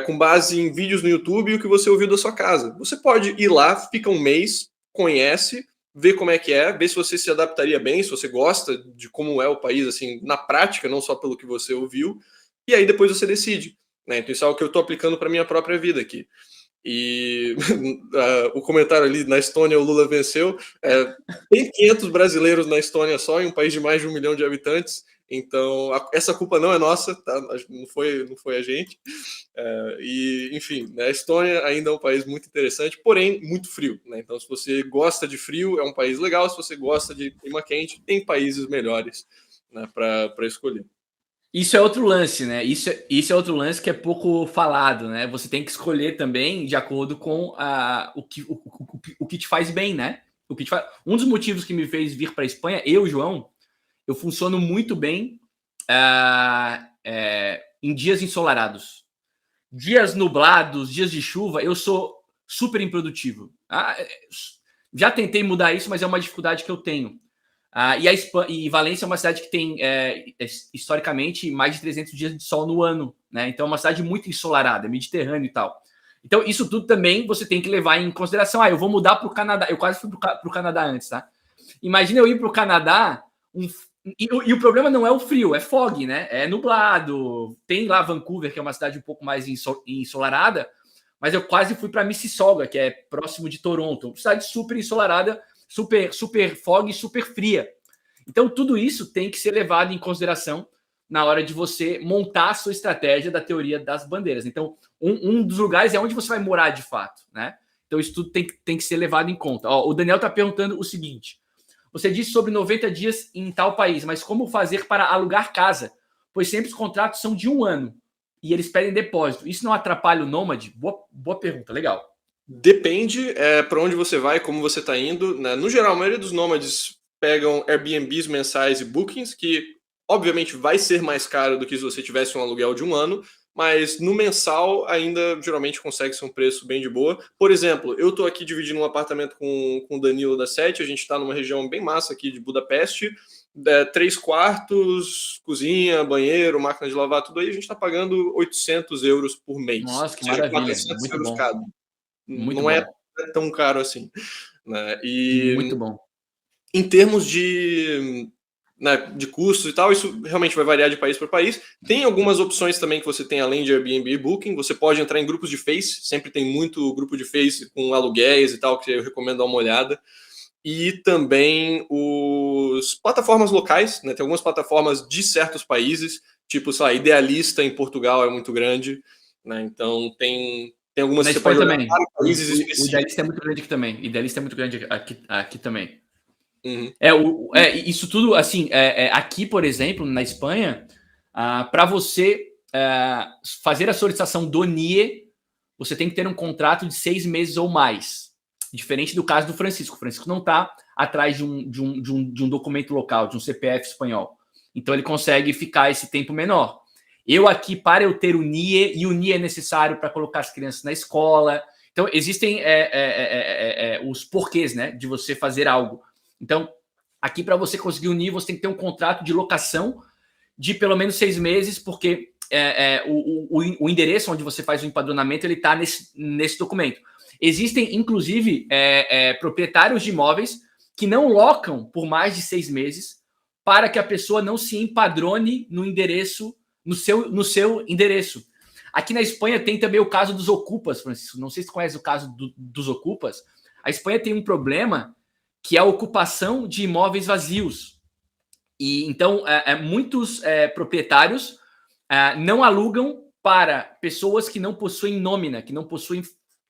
com base em vídeos no YouTube e o que você ouviu da sua casa. Você pode ir lá, fica um mês, conhece, ver como é, ver se você se adaptaria bem, se você gosta de como é o país, assim, na prática, não só pelo que você ouviu, e aí depois você decide. Né? Então isso é o que eu estou aplicando para minha própria vida aqui. E o comentário ali, na Estônia o Lula venceu, tem 500 brasileiros na Estônia só, em um país de mais de 1 milhão de habitantes, então essa culpa não é nossa, tá? Não foi a gente. E, enfim, né, a Estônia ainda é um país muito interessante, porém muito frio. Né? Então, se você gosta de frio, é um país legal. Se você gosta de clima quente, tem países melhores, né, para escolher. Isso é outro lance, né? Isso é outro lance que é pouco falado, né? Você tem que escolher também de acordo com o que te faz bem, né? Um dos motivos que me fez vir para a Espanha, eu, João, eu funciono muito bem em dias ensolarados. Dias nublados, dias de chuva, eu sou super improdutivo. Já tentei mudar isso, mas é uma dificuldade que eu tenho. E Valência é uma cidade que tem, historicamente, mais de 300 dias de sol no ano. Né? Então é uma cidade muito ensolarada, mediterrâneo e tal. Então isso tudo também você tem que levar em consideração. Eu vou mudar para o Canadá. Eu quase fui para o Canadá antes, tá? Imagina eu ir para o Canadá, e o problema não é o frio, é fog, né? É nublado. Tem lá Vancouver, que é uma cidade um pouco mais ensolarada, mas eu quase fui para Mississauga, que é próximo de Toronto. Cidade super ensolarada, super fog, super fria. Então, tudo isso tem que ser levado em consideração na hora de você montar a sua estratégia da teoria das bandeiras. Então, um dos lugares é onde você vai morar de fato, né? Então, isso tudo tem que ser levado em conta. O Daniel está perguntando o seguinte: você disse sobre 90 dias em tal país, mas como fazer para alugar casa? Pois sempre os contratos são de 1 ano e eles pedem depósito. Isso não atrapalha o nômade? Boa pergunta, legal. Depende para onde você vai, como você está indo. Né? No geral, a maioria dos nômades pegam Airbnbs mensais e bookings, que obviamente vai ser mais caro do que se você tivesse um aluguel de 1 ano, mas no mensal ainda geralmente consegue ser um preço bem de boa. Por exemplo, eu estou aqui dividindo um apartamento com o Danilo da Sete, a gente está numa região bem massa aqui de Budapeste, 3 quartos, cozinha, banheiro, máquina de lavar, tudo aí, a gente está pagando 800 euros por mês, Nossa, ou que seja, maravilha. 400 Muito euros bom. cada. Muito Não é bom. tão caro assim. Né? Muito E bom. em termos né, de custos e tal, isso realmente vai variar de país para país. Tem algumas opções também que você tem além de Airbnb e Booking. Você pode entrar em grupos de Face, sempre tem muito grupo de Face com aluguéis e tal, que eu recomendo dar uma olhada. E também os plataformas locais, né? Tem algumas plataformas de certos países, tipo, sei lá, Idealista em Portugal é muito grande, né? Então tem algumas Na que você pode Espanha olhar também. para países O específicos. Idealista é muito grande aqui também. Idealista é muito grande aqui também. Uhum. Isso tudo, assim, aqui, por exemplo, na Espanha, para você fazer a solicitação do NIE, você tem que ter um contrato de 6 meses ou mais. Diferente do caso do Francisco. O Francisco não está atrás de um documento local, de um CPF espanhol. Então ele consegue ficar esse tempo menor. Eu aqui, para eu ter o NIE, e o NIE é necessário para colocar as crianças na escola. Então, existem os porquês, né, de você fazer algo. Então, aqui para você conseguir o NIE, você tem que ter um contrato de locação de pelo menos 6 meses, porque o endereço onde você faz o empadronamento, ele está nesse documento. Existem, inclusive, proprietários de imóveis que não locam por mais de 6 meses para que a pessoa não se empadrone no endereço, no seu endereço. Aqui na Espanha tem também o caso dos ocupas, Francisco. Não sei se você conhece o caso dos ocupas. A Espanha tem um problema que é a ocupação de imóveis vazios. E então, muitos proprietários não alugam para pessoas que não possuem nómina, que não possuem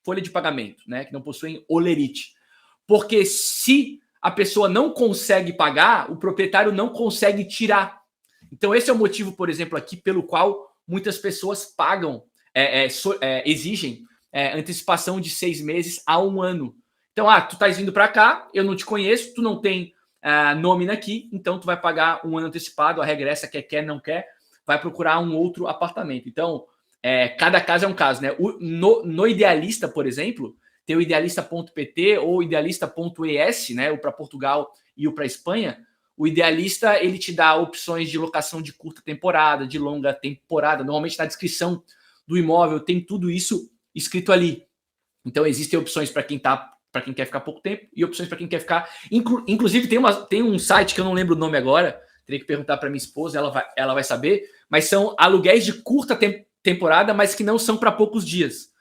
folha de pagamento, né? Que não possuem olerite. Porque se a pessoa não consegue pagar, o proprietário não consegue tirar. Então, esse é o motivo, por exemplo, aqui pelo qual muitas pessoas pagam, exigem antecipação de 6 meses a 1 ano. Então, tu estás vindo para cá, eu não te conheço, tu não tem nómina aqui, então tu vai pagar 1 ano antecipado, a regra é essa, quer, não quer, vai procurar um outro apartamento. Então, cada caso é um caso, né? No Idealista, por exemplo, tem o idealista.pt ou idealista.es, né? O para Portugal e o para Espanha. O Idealista, ele te dá opções de locação de curta temporada, de longa temporada. Normalmente na descrição do imóvel tem tudo isso escrito ali. Então existem opções para quem quer ficar pouco tempo e opções para quem quer ficar. Inclusive tem um site que eu não lembro o nome agora, teria que perguntar para minha esposa, ela vai saber, mas são aluguéis de curta temporada, mas que não são para poucos dias.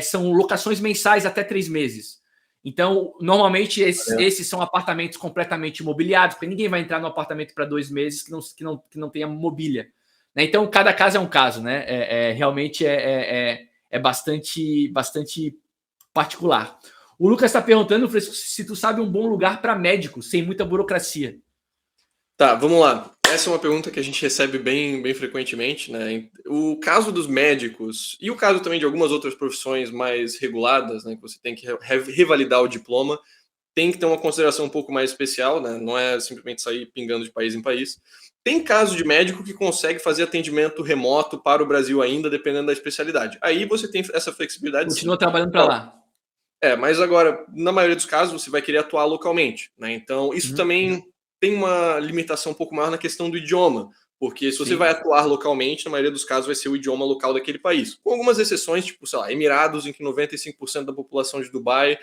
São locações mensais até 3 meses. Então, normalmente, esses são apartamentos completamente imobiliados, porque ninguém vai entrar no apartamento para 2 meses que não tenha mobília. Né? Então, cada caso é um caso, né? Realmente é bastante particular. O Lucas está perguntando, Francisco, se tu sabe um bom lugar para médico, sem muita burocracia. Tá, vamos lá. Essa é uma pergunta que a gente recebe bem frequentemente, né? O caso dos médicos e o caso também de algumas outras profissões mais reguladas, né, que você tem que revalidar o diploma, tem que ter uma consideração um pouco mais especial, né? Não é simplesmente sair pingando de país em país. Tem caso de médico que consegue fazer atendimento remoto para o Brasil ainda, dependendo da especialidade. Aí você tem essa flexibilidade. Continua trabalhando para lá. Mas agora, na maioria dos casos, você vai querer atuar localmente, né? Então, isso também tem uma limitação um pouco maior na questão do idioma, porque se você vai atuar localmente, na maioria dos casos vai ser o idioma local daquele país. Com algumas exceções, tipo, sei lá, Emirados, em que 95% da população de Dubai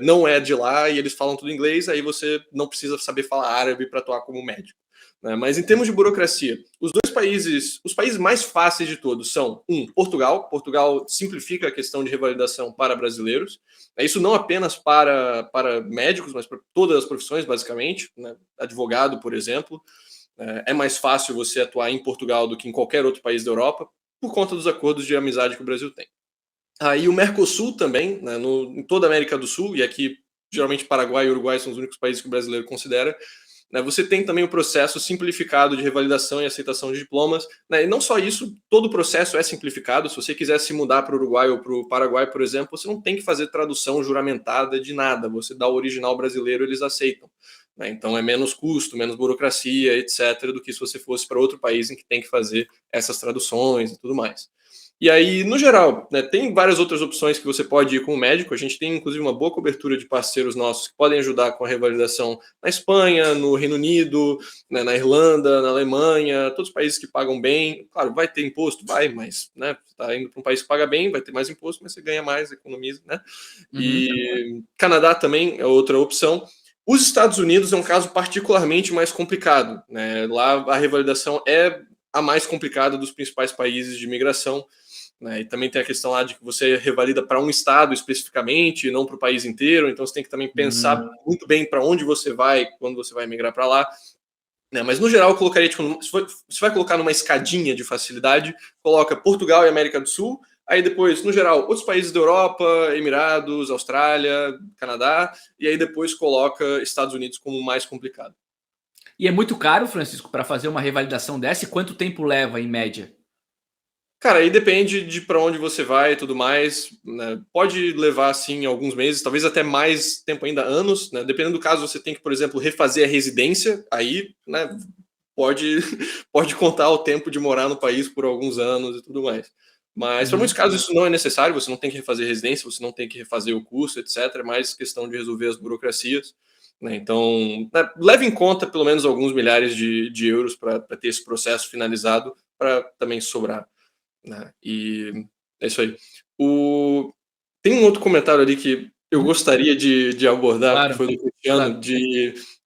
não é de lá e eles falam tudo inglês, aí você não precisa saber falar árabe para atuar como médico. Né? Mas em termos de burocracia, os países mais fáceis de todos são, Portugal. Portugal simplifica a questão de revalidação para brasileiros. Isso não apenas para médicos, mas para todas as profissões, basicamente. Né? Advogado, por exemplo. É mais fácil você atuar em Portugal do que em qualquer outro país da Europa, por conta dos acordos de amizade que o Brasil tem. E o Mercosul também, né, em toda a América do Sul, e aqui geralmente Paraguai e Uruguai são os únicos países que o brasileiro considera, né, você tem também o processo simplificado de revalidação e aceitação de diplomas. Né, e não só isso, todo o processo é simplificado. Se você quiser se mudar para o Uruguai ou para o Paraguai, por exemplo, você não tem que fazer tradução juramentada de nada. Você dá o original brasileiro, eles aceitam. Né, então é menos custo, menos burocracia, etc., do que se você fosse para outro país em que tem que fazer essas traduções e tudo mais. E aí, no geral, né, tem várias outras opções que você pode ir com o médico. A gente tem, inclusive, uma boa cobertura de parceiros nossos que podem ajudar com a revalidação na Espanha, no Reino Unido, né, na Irlanda, na Alemanha, todos os países que pagam bem. Claro, vai ter imposto? Vai, mas né, você está indo para um país que paga bem, vai ter mais imposto, mas você ganha mais, economiza. Né? E Canadá também é outra opção. Os Estados Unidos é um caso particularmente mais complicado. Né? Lá a revalidação é a mais complicada dos principais países de imigração. Né? E também tem a questão lá de que você revalida para um estado especificamente, não para o país inteiro, então você tem que também pensar muito bem para onde você vai quando você vai migrar para lá. Né? Mas no geral eu colocaria, tipo, se você vai colocar numa escadinha de facilidade, coloca Portugal e América do Sul, aí depois, no geral, outros países da Europa, Emirados, Austrália, Canadá, e aí depois coloca Estados Unidos como mais complicado. E é muito caro, Francisco, para fazer uma revalidação dessa? E quanto tempo leva, em média? Cara, aí depende de para onde você vai e tudo mais. Né? Pode levar, assim, alguns meses, talvez até mais tempo ainda, anos. Né? Dependendo do caso, você tem que, por exemplo, refazer a residência. Aí, né, pode contar o tempo de morar no país por alguns anos e tudo mais. Mas, para muitos casos, isso não é necessário. Você não tem que refazer residência, você não tem que refazer o curso, etc. É mais questão de resolver as burocracias. Né? Então, leve em conta pelo menos alguns milhares de euros para ter esse processo finalizado para também sobrar, né? E é isso aí. Tem um outro comentário ali que eu gostaria de abordar, Claro, que foi do Cristiano, claro.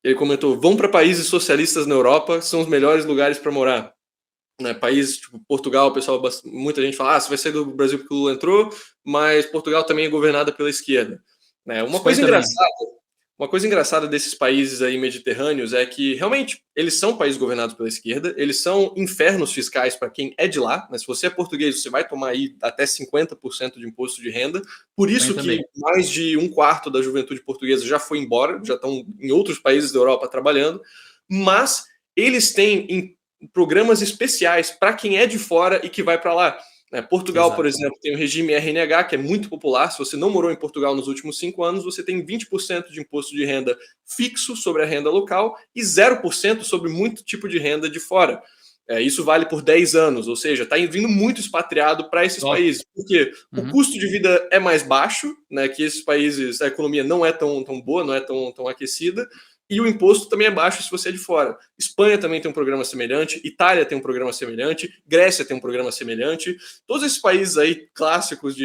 ele comentou: vão para países socialistas na Europa, são os melhores lugares para morar. Né, países tipo Portugal, o pessoal, muita gente fala, você vai sair do Brasil porque o Lula entrou, mas Portugal também é governada pela esquerda. Né? Uma coisa engraçada desses países aí mediterrâneos é que realmente eles são países governados pela esquerda, eles são infernos fiscais para quem é de lá, né? Se você é português, você vai tomar aí até 50% de imposto de renda, por isso que mais de um quarto da juventude portuguesa já foi embora, já estão em outros países da Europa trabalhando, mas eles têm programas especiais para quem é de fora e que vai para lá. Portugal, exato, por exemplo, tem o regime RNH, que é muito popular. Se você não morou em Portugal nos últimos 5 anos, você tem 20% de imposto de renda fixo sobre a renda local e 0% sobre muito tipo de renda de fora. Isso vale por 10 anos, ou seja, está vindo muito expatriado para esses países, porque o custo de vida é mais baixo, né, que esses países, a economia não é tão boa, não é tão aquecida, e o imposto também é baixo se você é de fora. Espanha também tem um programa semelhante, Itália tem um programa semelhante, Grécia tem um programa semelhante. Todos esses países aí clássicos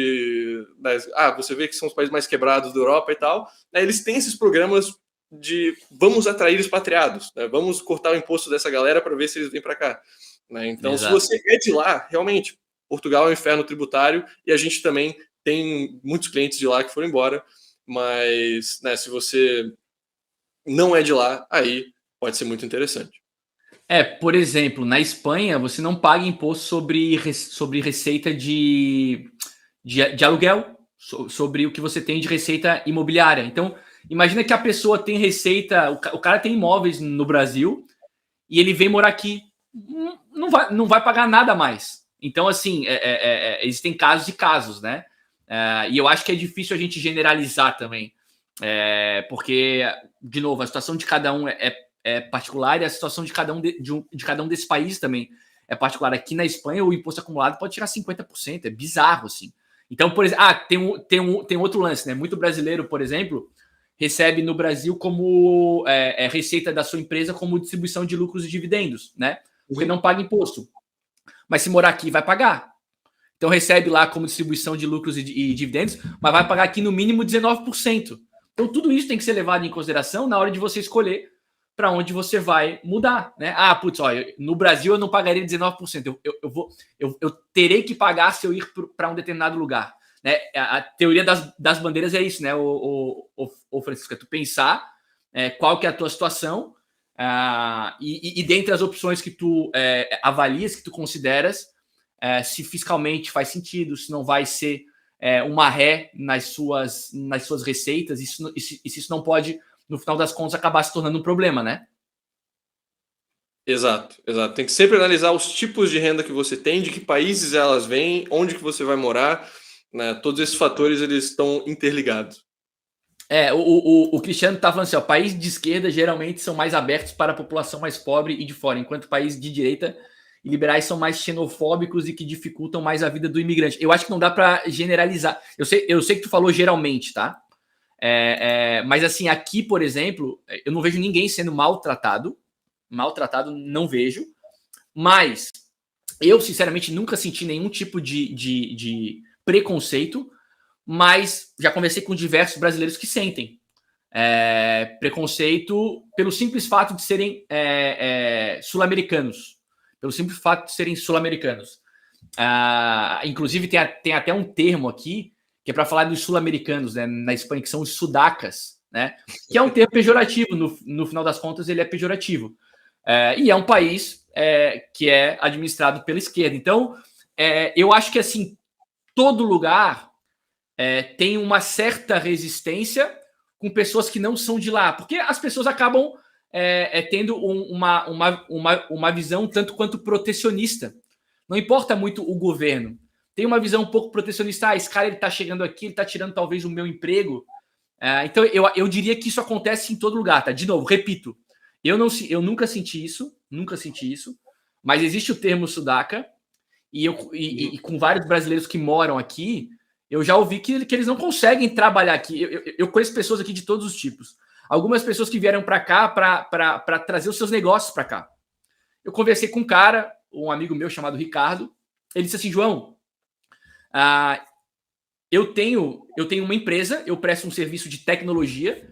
você vê que são os países mais quebrados da Europa e tal, né, eles têm esses programas de vamos atrair expatriados, né, vamos cortar o imposto dessa galera para ver se eles vêm para cá. Né? Então, exato, se você é de lá, realmente, Portugal é um inferno tributário e a gente também tem muitos clientes de lá que foram embora, mas, né, se você não é de lá, aí pode ser muito interessante. Por exemplo, na Espanha, você não paga imposto sobre receita de aluguel, sobre o que você tem de receita imobiliária. Então, imagina que a pessoa tem receita, o cara tem imóveis no Brasil e ele vem morar aqui, não vai pagar nada mais. Então, assim, existem casos e casos, né? E eu acho que é difícil a gente generalizar também, porque, de novo, a situação de cada um é particular e a situação de cada um desses países também é particular. Aqui na Espanha, o imposto acumulado pode tirar 50%, é bizarro, assim. Então, por exemplo, tem outro lance, né? Muito brasileiro, por exemplo, recebe no Brasil como receita da sua empresa como distribuição de lucros e dividendos, né? Porque não paga imposto. Mas se morar aqui, vai pagar. Então recebe lá como distribuição de lucros e dividendos, mas vai pagar aqui no mínimo 19%. Então tudo isso tem que ser levado em consideração na hora de você escolher para onde você vai mudar, né? Olha, no Brasil eu não pagaria 19%. Eu terei que pagar se eu ir para um determinado lugar. Né? A teoria das bandeiras é isso, né, o Francisco? É tu pensar qual que é a tua situação e dentre as opções que tu avalias, que tu consideras, se fiscalmente faz sentido, se não vai ser uma ré nas suas receitas, e se isso não pode, no final das contas, acabar se tornando um problema, né? Exato. Tem que sempre analisar os tipos de renda que você tem, de que países elas vêm, onde que você vai morar, né? Todos esses fatores, eles estão interligados. O Cristiano está falando assim, países de esquerda geralmente são mais abertos para a população mais pobre e de fora, enquanto países de direita e liberais são mais xenofóbicos e que dificultam mais a vida do imigrante. Eu acho que não dá para generalizar. Eu sei que tu falou geralmente, tá? Mas assim, aqui, por exemplo, eu não vejo ninguém sendo maltratado, não vejo, mas eu, sinceramente, nunca senti nenhum tipo de preconceito, mas já conversei com diversos brasileiros que sentem preconceito pelo simples fato de serem sul-americanos. Pelo simples fato de serem sul-americanos. Inclusive, tem até um termo aqui que é para falar dos sul-americanos, né, na Espanha, que são os sudacas, né, que é um termo pejorativo. No final das contas, ele é pejorativo. E é um país que é administrado pela esquerda. Então, eu acho que assim, todo lugar tem uma certa resistência com pessoas que não são de lá, porque as pessoas acabam tendo uma visão tanto quanto protecionista. Não importa muito o governo. Tem uma visão um pouco protecionista. Esse cara ele está chegando aqui, ele está tirando talvez o meu emprego. Então, eu diria que isso acontece em todo lugar, tá? De novo, repito, eu nunca senti isso, mas existe o termo sudaca, e com vários brasileiros que moram aqui, eu já ouvi que eles não conseguem trabalhar aqui. Eu conheço pessoas aqui de todos os tipos. Algumas pessoas que vieram para cá para trazer os seus negócios para cá. Eu conversei com um cara, um amigo meu chamado Ricardo. Ele disse assim, João, eu tenho uma empresa, eu presto um serviço de tecnologia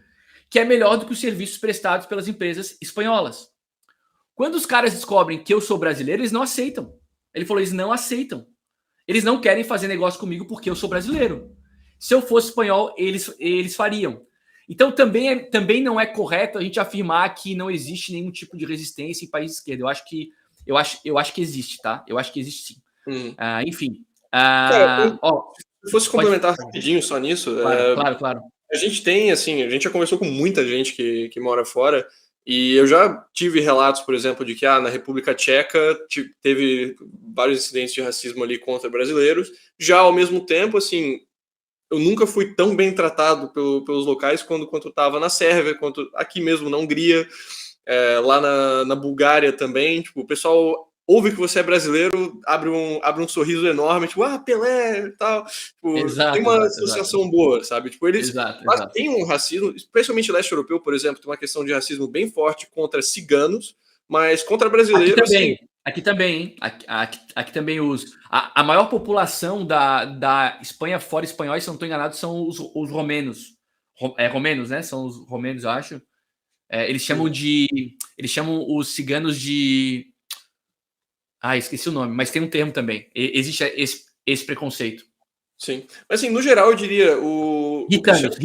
que é melhor do que os serviços prestados pelas empresas espanholas. Quando os caras descobrem que eu sou brasileiro, eles não aceitam. Ele falou, eles não aceitam. Eles não querem fazer negócio comigo porque eu sou brasileiro. Se eu fosse espanhol, eles fariam. Então, também não é correto a gente afirmar que não existe nenhum tipo de resistência em país de esquerda. Eu acho que existe, tá? Eu acho que existe sim. Enfim. Se fosse complementar rapidinho só nisso. Claro. A gente tem, assim, a gente já conversou com muita gente que mora fora, e eu já tive relatos, por exemplo, de que na República Tcheca teve vários incidentes de racismo ali contra brasileiros. Já ao mesmo tempo, assim, eu nunca fui tão bem tratado pelos locais quanto eu estava na Sérvia, quanto aqui mesmo na Hungria, lá na Bulgária também. Tipo, o pessoal ouve que você é brasileiro, abre um sorriso enorme, tipo, Pelé e tal. Tipo, tem uma associação boa, sabe? Tipo, eles têm um racismo, especialmente leste europeu, por exemplo, tem uma questão de racismo bem forte contra ciganos, mas contra brasileiros... Aqui também, hein? Aqui também uso. A maior população da Espanha fora espanhóis, se não estou enganado, são os romenos. Romenos, né? São os romenos, eu acho. Eles chamam os ciganos de... esqueci o nome, mas tem um termo também. Existe esse preconceito. Sim. Mas, assim, no geral, eu diria... Gitanos.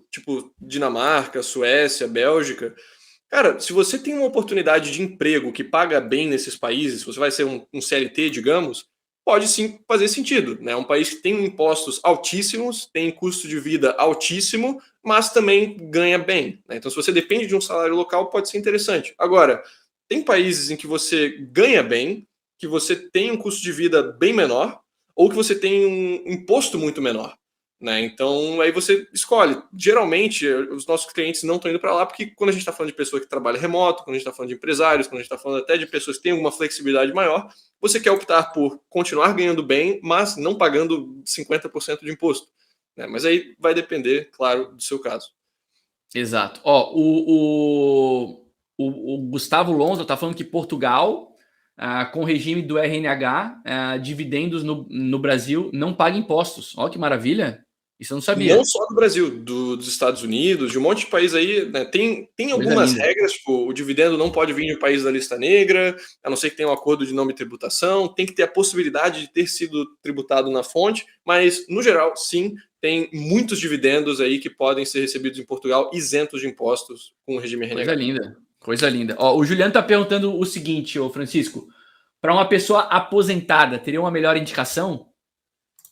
Tipo Dinamarca, Suécia, Bélgica... Cara, se você tem uma oportunidade de emprego que paga bem nesses países, se você vai ser um CLT, digamos, pode sim fazer sentido, né? É um país que tem impostos altíssimos, tem custo de vida altíssimo, mas também ganha bem, né? Então, se você depende de um salário local, pode ser interessante. Agora, tem países em que você ganha bem, que você tem um custo de vida bem menor, ou que você tem um imposto muito menor. Né? Então, aí você escolhe. Geralmente, os nossos clientes não estão indo para lá, porque quando a gente está falando de pessoa que trabalha remoto, quando a gente está falando de empresários, quando a gente está falando até de pessoas que têm alguma flexibilidade maior, você quer optar por continuar ganhando bem, mas não pagando 50% de imposto. Né? Mas aí vai depender, claro, do seu caso. Exato. O Gustavo Lonza está falando que Portugal, com o regime do RNH, dividendos no Brasil não paga impostos. Olha que maravilha. Isso eu não sabia. Não só do Brasil, dos Estados Unidos, de um monte de país aí, né? Tem algumas regras, tipo, o dividendo não pode vir de um país da lista negra, a não ser que tenha um acordo de não tributação, tem que ter a possibilidade de ter sido tributado na fonte, mas, no geral, sim, tem muitos dividendos aí que podem ser recebidos em Portugal isentos de impostos com o regime RNH. Coisa linda. O Juliano está perguntando o seguinte, Francisco, para uma pessoa aposentada, teria uma melhor indicação?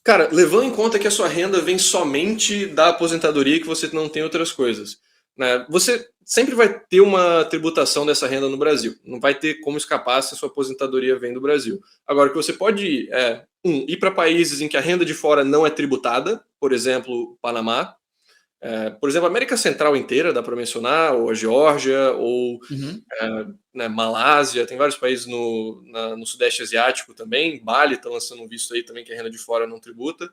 Cara, levando em conta que a sua renda vem somente da aposentadoria e que você não tem outras coisas, né? Você sempre vai ter uma tributação dessa renda no Brasil. Não vai ter como escapar se a sua aposentadoria vem do Brasil. Agora, o que você pode ir para países em que a renda de fora não é tributada, por exemplo, Panamá. Por exemplo, a América Central inteira, dá para mencionar, ou a Geórgia, ou Malásia, tem vários países no Sudeste Asiático também, Bali está lançando um visto aí também que a renda de fora não tributa.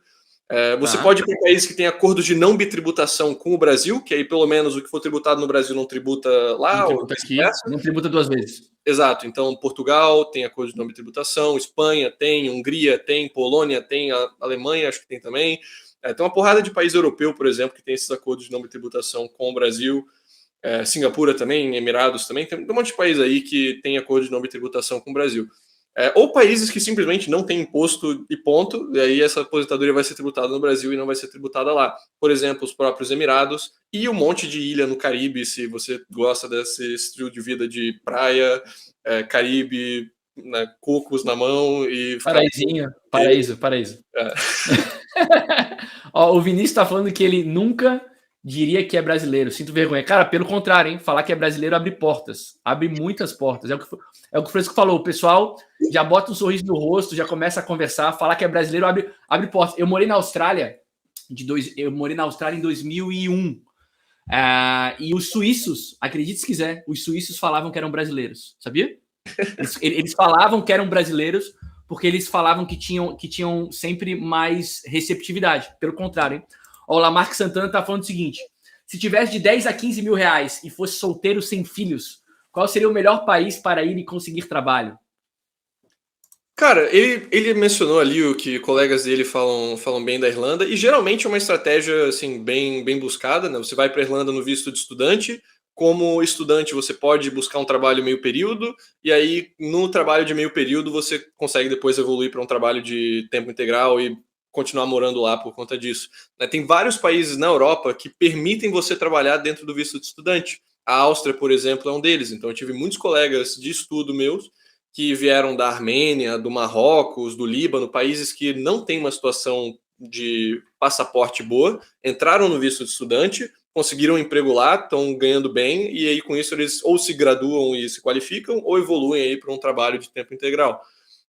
Você pode ir para países que têm acordos de não bitributação com o Brasil, que aí pelo menos o que for tributado no Brasil não tributa lá. Não tributa aqui, não tributa duas vezes. Exato, então Portugal tem acordo de não bitributação, Espanha tem, Hungria tem, Polônia tem, a Alemanha acho que tem também. Tem uma porrada de país europeu, por exemplo, que tem esses acordos de não tributação com o Brasil. Singapura também, Emirados também. Tem um monte de país aí que tem acordo de não tributação com o Brasil. Ou países que simplesmente não têm imposto e ponto, e aí essa aposentadoria vai ser tributada no Brasil e não vai ser tributada lá. Por exemplo, os próprios Emirados e um monte de ilha no Caribe, se você gosta desse estilo de vida de praia, Caribe, né, cocos na mão e... Paraíso. O Vinícius tá falando que ele nunca diria que é brasileiro. Sinto vergonha. Cara, pelo contrário, hein? Falar que é brasileiro abre portas. Abre muitas portas. É o que o Francisco falou. O pessoal já bota um sorriso no rosto, já começa a conversar. Falar que é brasileiro abre portas. Eu morei na Austrália em 2001. E os suíços, acredite se quiser, os suíços falavam que eram brasileiros. Sabia? Eles falavam que eram brasileiros porque eles falavam que tinham sempre mais receptividade. Pelo contrário, hein? O Lamarck Santana tá falando o seguinte: se tivesse de 10 a 15 mil reais e fosse solteiro sem filhos, Qual seria o melhor país para ir e conseguir trabalho? Cara, ele mencionou ali o que colegas dele falam bem da Irlanda, e geralmente é uma estratégia assim, bem buscada, né? Você vai para a Irlanda no visto de estudante. Como estudante, você pode buscar um trabalho meio período, e aí no trabalho de meio período você consegue depois evoluir para um trabalho de tempo integral e continuar morando lá por conta disso. Né? Tem vários países na Europa que permitem você trabalhar dentro do visto de estudante. A Áustria, por exemplo, é um deles. Então eu tive muitos colegas de estudo meus que vieram da Armênia, do Marrocos, do Líbano, países que não têm uma situação de passaporte boa, entraram no visto de estudante, conseguiram um emprego lá, estão ganhando bem, e aí com isso eles ou se graduam e se qualificam, ou evoluem aí para um trabalho de tempo integral.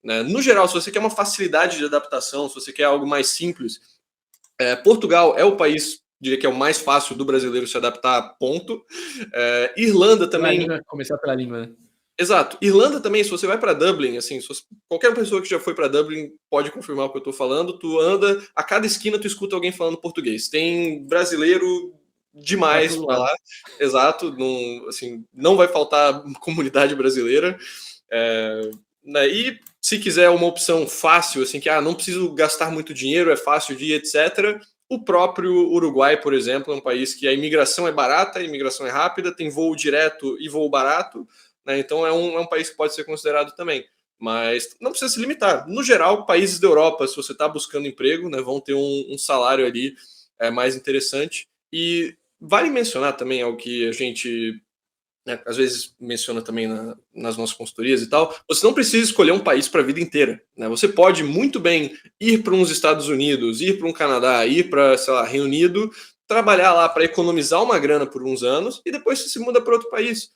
Né? No geral, se você quer uma facilidade de adaptação, se você quer algo mais simples, Portugal é o país, diria que é o mais fácil do brasileiro se adaptar, ponto. Irlanda também... Começar pela língua, né? Exato. Irlanda também, se você vai para Dublin, assim, qualquer pessoa que já foi para Dublin pode confirmar o que eu estou falando. Tu anda, a cada esquina tu escuta alguém falando português. Tem brasileiro demais para lá. Exato. Não, assim, não vai faltar comunidade brasileira. Né, e se quiser uma opção fácil, assim, que não preciso gastar muito dinheiro, é fácil de ir, etc. O próprio Uruguai, por exemplo, é um país que a imigração é barata, a imigração é rápida, tem voo direto e voo barato. Né? Então é um país que pode ser considerado também. Mas não precisa se limitar. No geral, países da Europa, se você está buscando emprego, né, vão ter um salário ali mais interessante. E vale mencionar também algo que a gente às vezes menciona também nas nossas consultorias e tal, você não precisa escolher um país para a vida inteira. Né? Você pode muito bem ir para uns Estados Unidos, ir para um Canadá, ir para, sei lá, Reino Unido, trabalhar lá para economizar uma grana por uns anos e depois você se muda para outro país.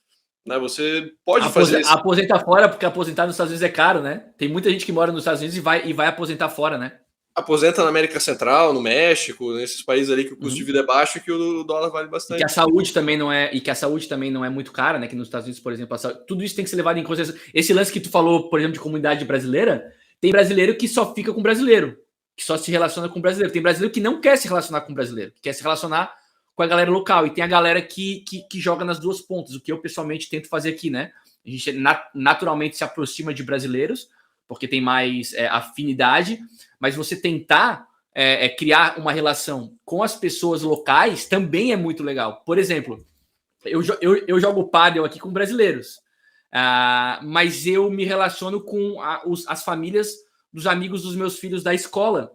Né? Você pode fazer isso. Aposentar fora, porque aposentar nos Estados Unidos é caro, né? Tem muita gente que mora nos Estados Unidos e vai aposentar fora, né? Aposenta na América Central, no México, nesses países ali que o custo de vida é baixo e que o dólar vale bastante. E que a saúde também não é muito cara, né? Que nos Estados Unidos, por exemplo, tudo isso tem que ser levado em consideração. Esse lance que tu falou, por exemplo, de comunidade brasileira, tem brasileiro que só fica com brasileiro, que só se relaciona com brasileiro. Tem brasileiro que não quer se relacionar com brasileiro, que quer se relacionar com a galera local. E tem a galera que joga nas duas pontas, o que eu pessoalmente tento fazer aqui, né? A gente naturalmente se aproxima de brasileiros, porque tem mais afinidade, mas você tentar criar uma relação com as pessoas locais também é muito legal. Por exemplo, eu jogo pádel aqui com brasileiros, mas eu me relaciono com as famílias dos amigos dos meus filhos da escola.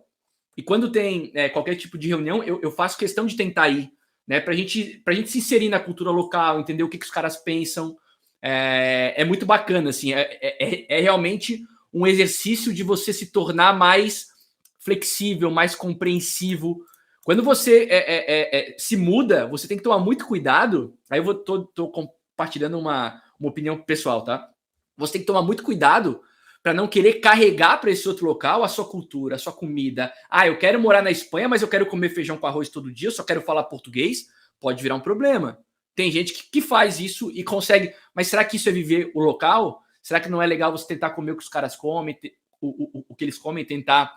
E quando tem qualquer tipo de reunião, eu faço questão de tentar ir, né, pra gente se inserir na cultura local, entender o que os caras pensam. É muito bacana, assim, é realmente um exercício de você se tornar mais flexível, mais compreensivo. Quando você se muda, você tem que tomar muito cuidado. Aí eu tô compartilhando uma opinião pessoal, tá? Você tem que tomar muito cuidado para não querer carregar para esse outro local a sua cultura, a sua comida. Eu quero morar na Espanha, mas eu quero comer feijão com arroz todo dia, eu só quero falar português. Pode virar um problema. Tem gente que faz isso e consegue. Mas será que isso é viver o local? Será que não é legal você tentar comer o que os caras comem, o que eles comem, tentar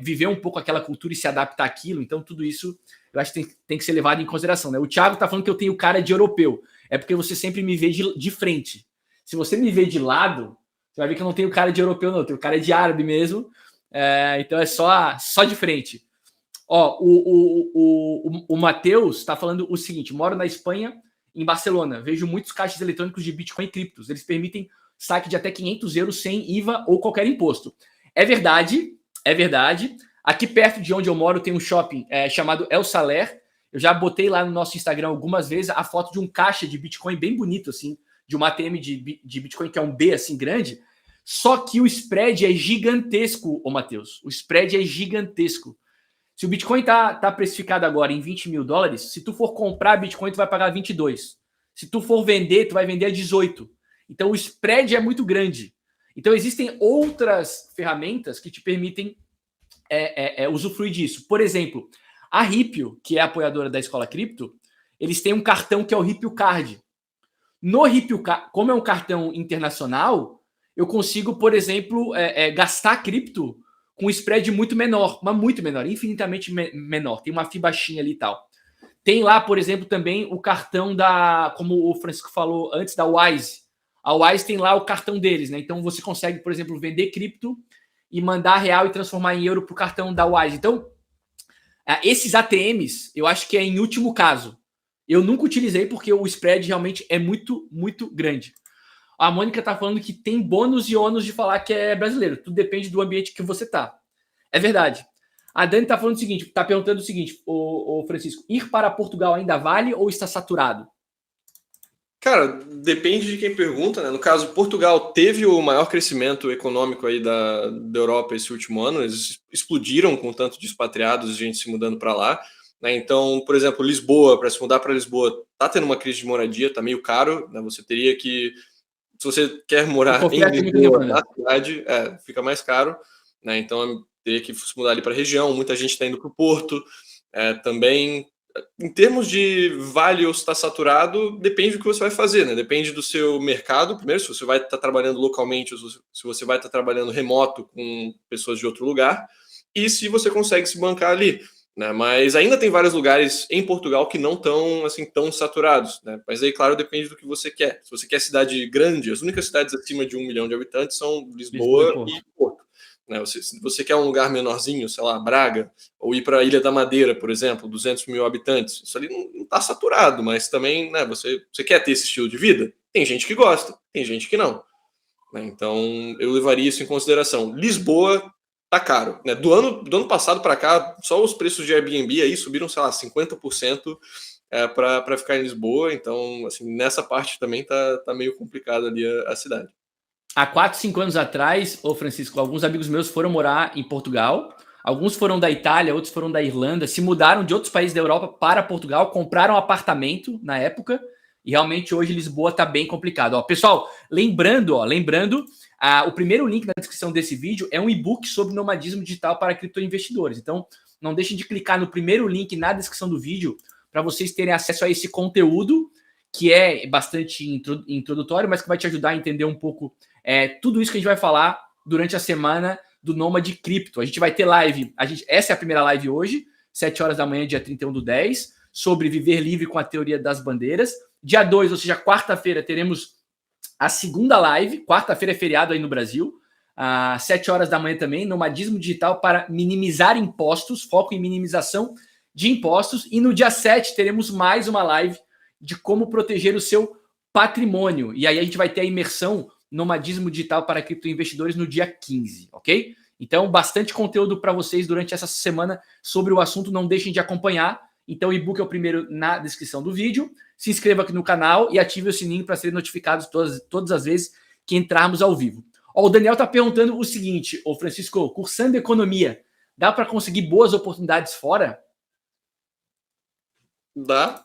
viver um pouco aquela cultura e se adaptar àquilo? Então, tudo isso eu acho que tem que ser levado em consideração. Né? O Thiago tá falando que eu tenho cara de europeu. É porque você sempre me vê de frente. Se você me vê de lado, você vai ver que eu não tenho cara de europeu, não. Eu tenho cara de árabe mesmo. Então é só de frente. O Matheus está falando o seguinte: moro na Espanha, em Barcelona. Vejo muitos caixas eletrônicos de Bitcoin e criptos. Eles permitem saque de até 500 euros sem IVA ou qualquer imposto. É verdade. Aqui perto de onde eu moro tem um shopping chamado El Saler. Eu já botei lá no nosso Instagram algumas vezes a foto de um caixa de Bitcoin bem bonito, assim, de uma ATM de Bitcoin que é um B, assim, grande. Só que o spread é gigantesco, Matheus. O spread é gigantesco. Se o Bitcoin tá precificado agora em 20 mil dólares, se tu for comprar Bitcoin, tu vai pagar 22. Se tu for vender, tu vai vender a 18. Então, o spread é muito grande. Então, existem outras ferramentas que te permitem usufruir disso. Por exemplo, a Ripio, que é a apoiadora da Escola Cripto, eles têm um cartão que é o Ripio Card. No Ripio Card, como é um cartão internacional, eu consigo, por exemplo, gastar cripto com um spread muito menor, mas muito menor, infinitamente menor. Tem uma FII baixinha ali e tal. Tem lá, por exemplo, também o cartão como o Francisco falou antes, da Wise. A Wise tem lá o cartão deles, né? Então você consegue, por exemplo, vender cripto e mandar real e transformar em euro para o cartão da Wise. Então, esses ATMs, eu acho que é em último caso. Eu nunca utilizei porque o spread realmente é muito, muito grande. A Mônica está falando que tem bônus e ônus de falar que é brasileiro. Tudo depende do ambiente que você tá. É verdade. A Dani está falando o seguinte, está perguntando o seguinte, o Francisco, ir para Portugal ainda vale ou está saturado? Cara, depende de quem pergunta, né? No caso, Portugal teve o maior crescimento econômico aí da Europa esse último ano. Eles explodiram com tanto de expatriados, gente se mudando para lá, né? Então, por exemplo, Lisboa, para se mudar para Lisboa, tá tendo uma crise de moradia, tá meio caro, né? Você teria que, se você quer morar em Lisboa, na cidade, fica mais caro, né? Então, teria que se mudar ali para a região. Muita gente está indo para o Porto, também. Em termos de vale ou está saturado, depende do que você vai fazer, né? Depende do seu mercado. Primeiro, se você vai estar trabalhando localmente, ou se você vai estar trabalhando remoto com pessoas de outro lugar, e se você consegue se bancar ali, né? Mas ainda tem vários lugares em Portugal que não estão assim tão saturados, né? Mas aí, claro, depende do que você quer. Se você quer cidade grande, as únicas cidades acima de 1 milhão de habitantes são Lisboa e Porto. Né? Se você quer um lugar menorzinho, sei lá, Braga, ou ir para a Ilha da Madeira, por exemplo, 200 mil habitantes, isso ali não está saturado, mas também, né, você quer ter esse estilo de vida? Tem gente que gosta, tem gente que não. Né? Então, eu levaria isso em consideração. Lisboa tá caro. Né? Do ano passado para cá, só os preços de Airbnb aí subiram, sei lá, 50% para ficar em Lisboa. Então, assim, nessa parte também tá meio complicado ali a cidade. Há 4, 5 anos atrás, ô Francisco, alguns amigos meus foram morar em Portugal. Alguns foram da Itália, outros foram da Irlanda, se mudaram de outros países da Europa para Portugal, compraram um apartamento na época, e realmente hoje Lisboa está bem complicado. Ó, pessoal, lembrando, o primeiro link na descrição desse vídeo é um e-book sobre nomadismo digital para criptoinvestidores. Então, não deixem de clicar no primeiro link na descrição do vídeo para vocês terem acesso a esse conteúdo, que é bastante introdutório, mas que vai te ajudar a entender um pouco tudo isso que a gente vai falar durante a semana do Nômade Cripto. A gente vai ter live, essa é a primeira live hoje, 7 horas da manhã, dia 31/10, sobre viver livre com a teoria das bandeiras. Dia 2, ou seja, quarta-feira, teremos a segunda live. Quarta-feira é feriado aí no Brasil. Às 7 horas da manhã também, nomadismo digital para minimizar impostos, foco em minimização de impostos. E no dia 7 teremos mais uma live de como proteger o seu patrimônio. E aí a gente vai ter a imersão Nomadismo Digital para Criptoinvestidores no dia 15, ok? Então, bastante conteúdo para vocês durante essa semana sobre o assunto. Não deixem de acompanhar. Então, o e-book é o primeiro na descrição do vídeo. Se inscreva aqui no canal e ative o sininho para serem notificados todas as vezes que entrarmos ao vivo. Ó, o Daniel está perguntando o seguinte, ô Francisco, cursando economia, dá para conseguir boas oportunidades fora? Dá.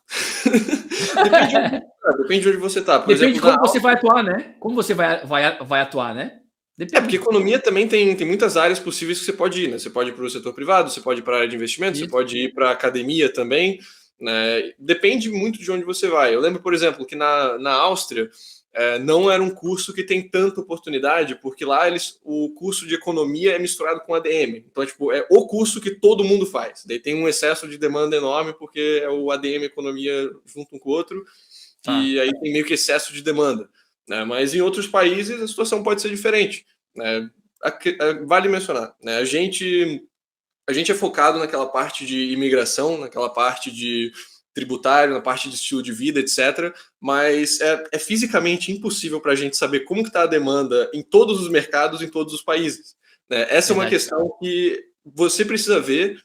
Depende de onde você está. Depende de como você vai atuar, né? Como você vai atuar, né? Depende. Porque economia também tem muitas áreas possíveis que você pode ir, né? Você pode ir para o setor privado, você pode ir para a área de investimento, você pode ir para a academia também, né? Depende muito de onde você vai. Eu lembro, por exemplo, que na Áustria não era um curso que tem tanta oportunidade, porque lá o curso de economia é misturado com ADM. Então, tipo, é o curso que todo mundo faz. Daí tem um excesso de demanda enorme, porque é o ADM economia junto um com o outro, e aí tem meio que excesso de demanda. Né? Mas em outros países a situação pode ser diferente. Né? Vale mencionar, né? A gente é focado naquela parte de imigração, naquela parte de tributário, na parte de estilo de vida, etc. Mas é fisicamente impossível para a gente saber como que está a demanda em todos os mercados, em todos os países. Né? Essa é uma questão que você precisa ver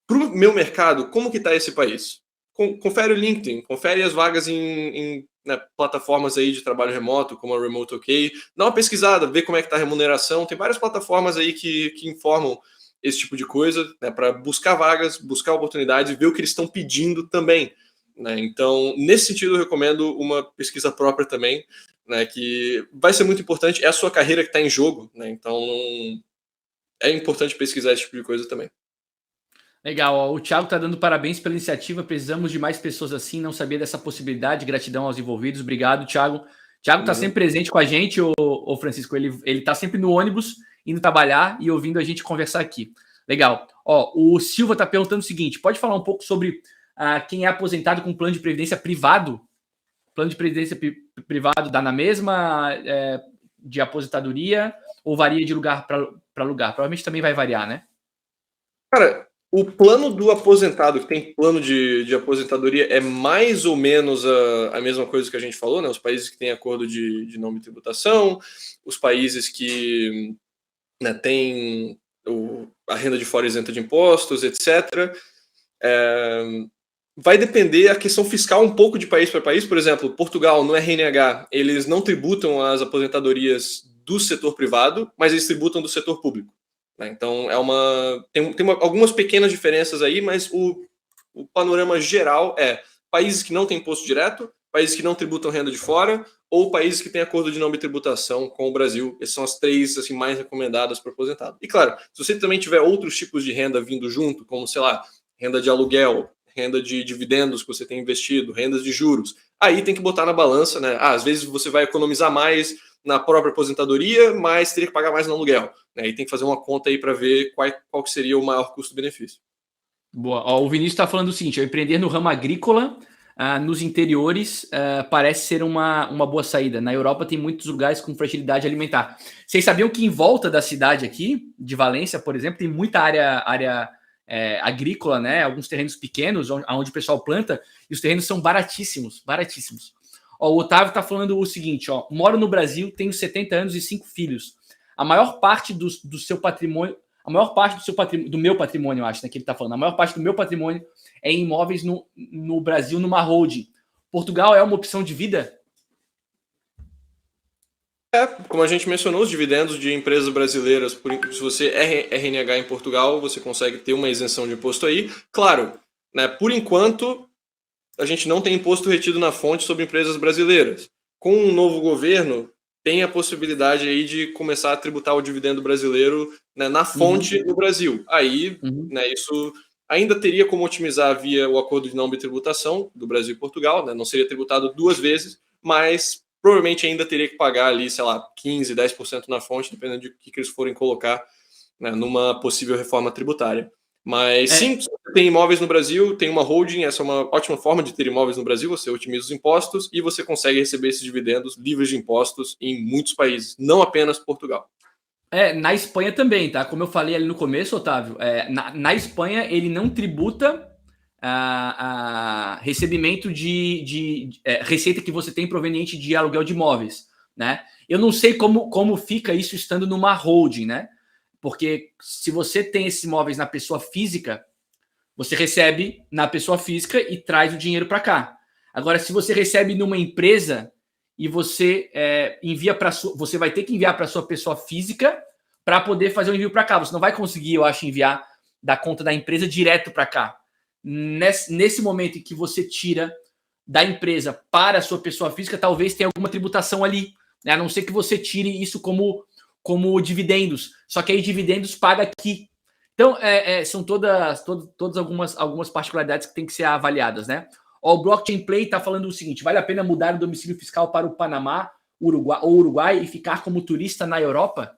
para o meu mercado, como que está esse país. Confere o LinkedIn, confere as vagas em plataformas aí de trabalho remoto, como a Remote OK. Dá uma pesquisada, vê como é que está a remuneração. Tem várias plataformas aí que informam esse tipo de coisa, né, para buscar vagas, buscar oportunidades e ver o que eles estão pedindo também. Né? Então, nesse sentido, eu recomendo uma pesquisa própria também, né, que vai ser muito importante. É a sua carreira que está em jogo, né? Então é importante pesquisar esse tipo de coisa também. Legal, ó. O Thiago está dando parabéns pela iniciativa. Precisamos de mais pessoas assim. Não sabia dessa possibilidade. Gratidão aos envolvidos. Obrigado, Thiago. Thiago está sempre presente com a gente, o Francisco. Ele está sempre no ônibus, indo trabalhar e ouvindo a gente conversar aqui. Legal. Ó, o Silva está perguntando o seguinte: pode falar um pouco sobre quem é aposentado com plano de previdência privado, plano de previdência privado dá na mesma de aposentadoria ou varia de lugar para lugar? Provavelmente também vai variar, né? Cara, o plano do aposentado, que tem plano de aposentadoria, é mais ou menos a mesma coisa que a gente falou, né? Os países que têm acordo de não tributação, os países que, né, têm a renda de fora isenta de impostos, etc. Vai depender a questão fiscal um pouco de país para país. Por exemplo, Portugal, no RNH, eles não tributam as aposentadorias do setor privado, mas eles tributam do setor público. Então, tem algumas pequenas diferenças aí, mas o panorama geral é países que não têm imposto direto, países que não tributam renda de fora, ou países que têm acordo de não tributação com o Brasil. Essas são as três assim, mais recomendadas para o aposentado. E claro, se você também tiver outros tipos de renda vindo junto, como, sei lá, renda de aluguel, renda de dividendos que você tem investido, rendas de juros, aí tem que botar na balança, né? Às vezes você vai economizar mais na própria aposentadoria, mas teria que pagar mais no aluguel. Né? E tem que fazer uma conta aí para ver qual que seria o maior custo-benefício. Boa. Ó, o Vinícius está falando o seguinte: empreender no ramo agrícola, nos interiores, parece ser uma boa saída. Na Europa tem muitos lugares com fragilidade alimentar. Vocês sabiam que em volta da cidade aqui, de Valência, por exemplo, tem muita área agrícola, né? Alguns terrenos pequenos, onde o pessoal planta, e os terrenos são baratíssimos, baratíssimos. Ó, o Otávio está falando o seguinte: ó, moro no Brasil, tenho 70 anos e 5 filhos. A maior parte do seu patrimônio, do meu patrimônio, eu acho, né, que ele está falando, a maior parte do meu patrimônio é em imóveis no Brasil, numa holding. Portugal é uma opção de vida? Como a gente mencionou, os dividendos de empresas brasileiras, se você é RNH em Portugal, você consegue ter uma isenção de imposto aí. Claro, né, por enquanto, a gente não tem imposto retido na fonte sobre empresas brasileiras. Com um novo governo, tem a possibilidade aí de começar a tributar o dividendo brasileiro, né, na fonte no Brasil. Aí, né, isso ainda teria como otimizar via o acordo de não tributação do Brasil e Portugal, né, não seria tributado 2 vezes, mas provavelmente ainda teria que pagar ali, sei lá, 15%, 10% na fonte, dependendo de que eles forem colocar, né, numa possível reforma tributária. Mas sim, se você tem imóveis no Brasil, tem uma holding, essa é uma ótima forma de ter imóveis no Brasil, você otimiza os impostos e você consegue receber esses dividendos livres de impostos em muitos países, não apenas Portugal. Na Espanha também, tá? Como eu falei ali no começo, Otávio, na Espanha ele não tributa a recebimento de receita que você tem proveniente de aluguel de imóveis, né? Eu não sei como fica isso estando numa holding, né? Porque se você tem esses imóveis na pessoa física, você recebe na pessoa física e traz o dinheiro para cá. Agora, se você recebe numa empresa e você envia para você vai ter que enviar para sua pessoa física para poder fazer o envio para cá. Você não vai conseguir, eu acho, enviar da conta da empresa direto para cá. Nesse momento em que você tira da empresa para a sua pessoa física, talvez tenha alguma tributação ali, né? A não ser que você tire isso como dividendos. Só que aí dividendos paga aqui. Então, são todas algumas particularidades que têm que ser avaliadas, né? Ó, o Blockchain Play está falando o seguinte: vale a pena mudar o domicílio fiscal para o Panamá, Uruguai e ficar como turista na Europa?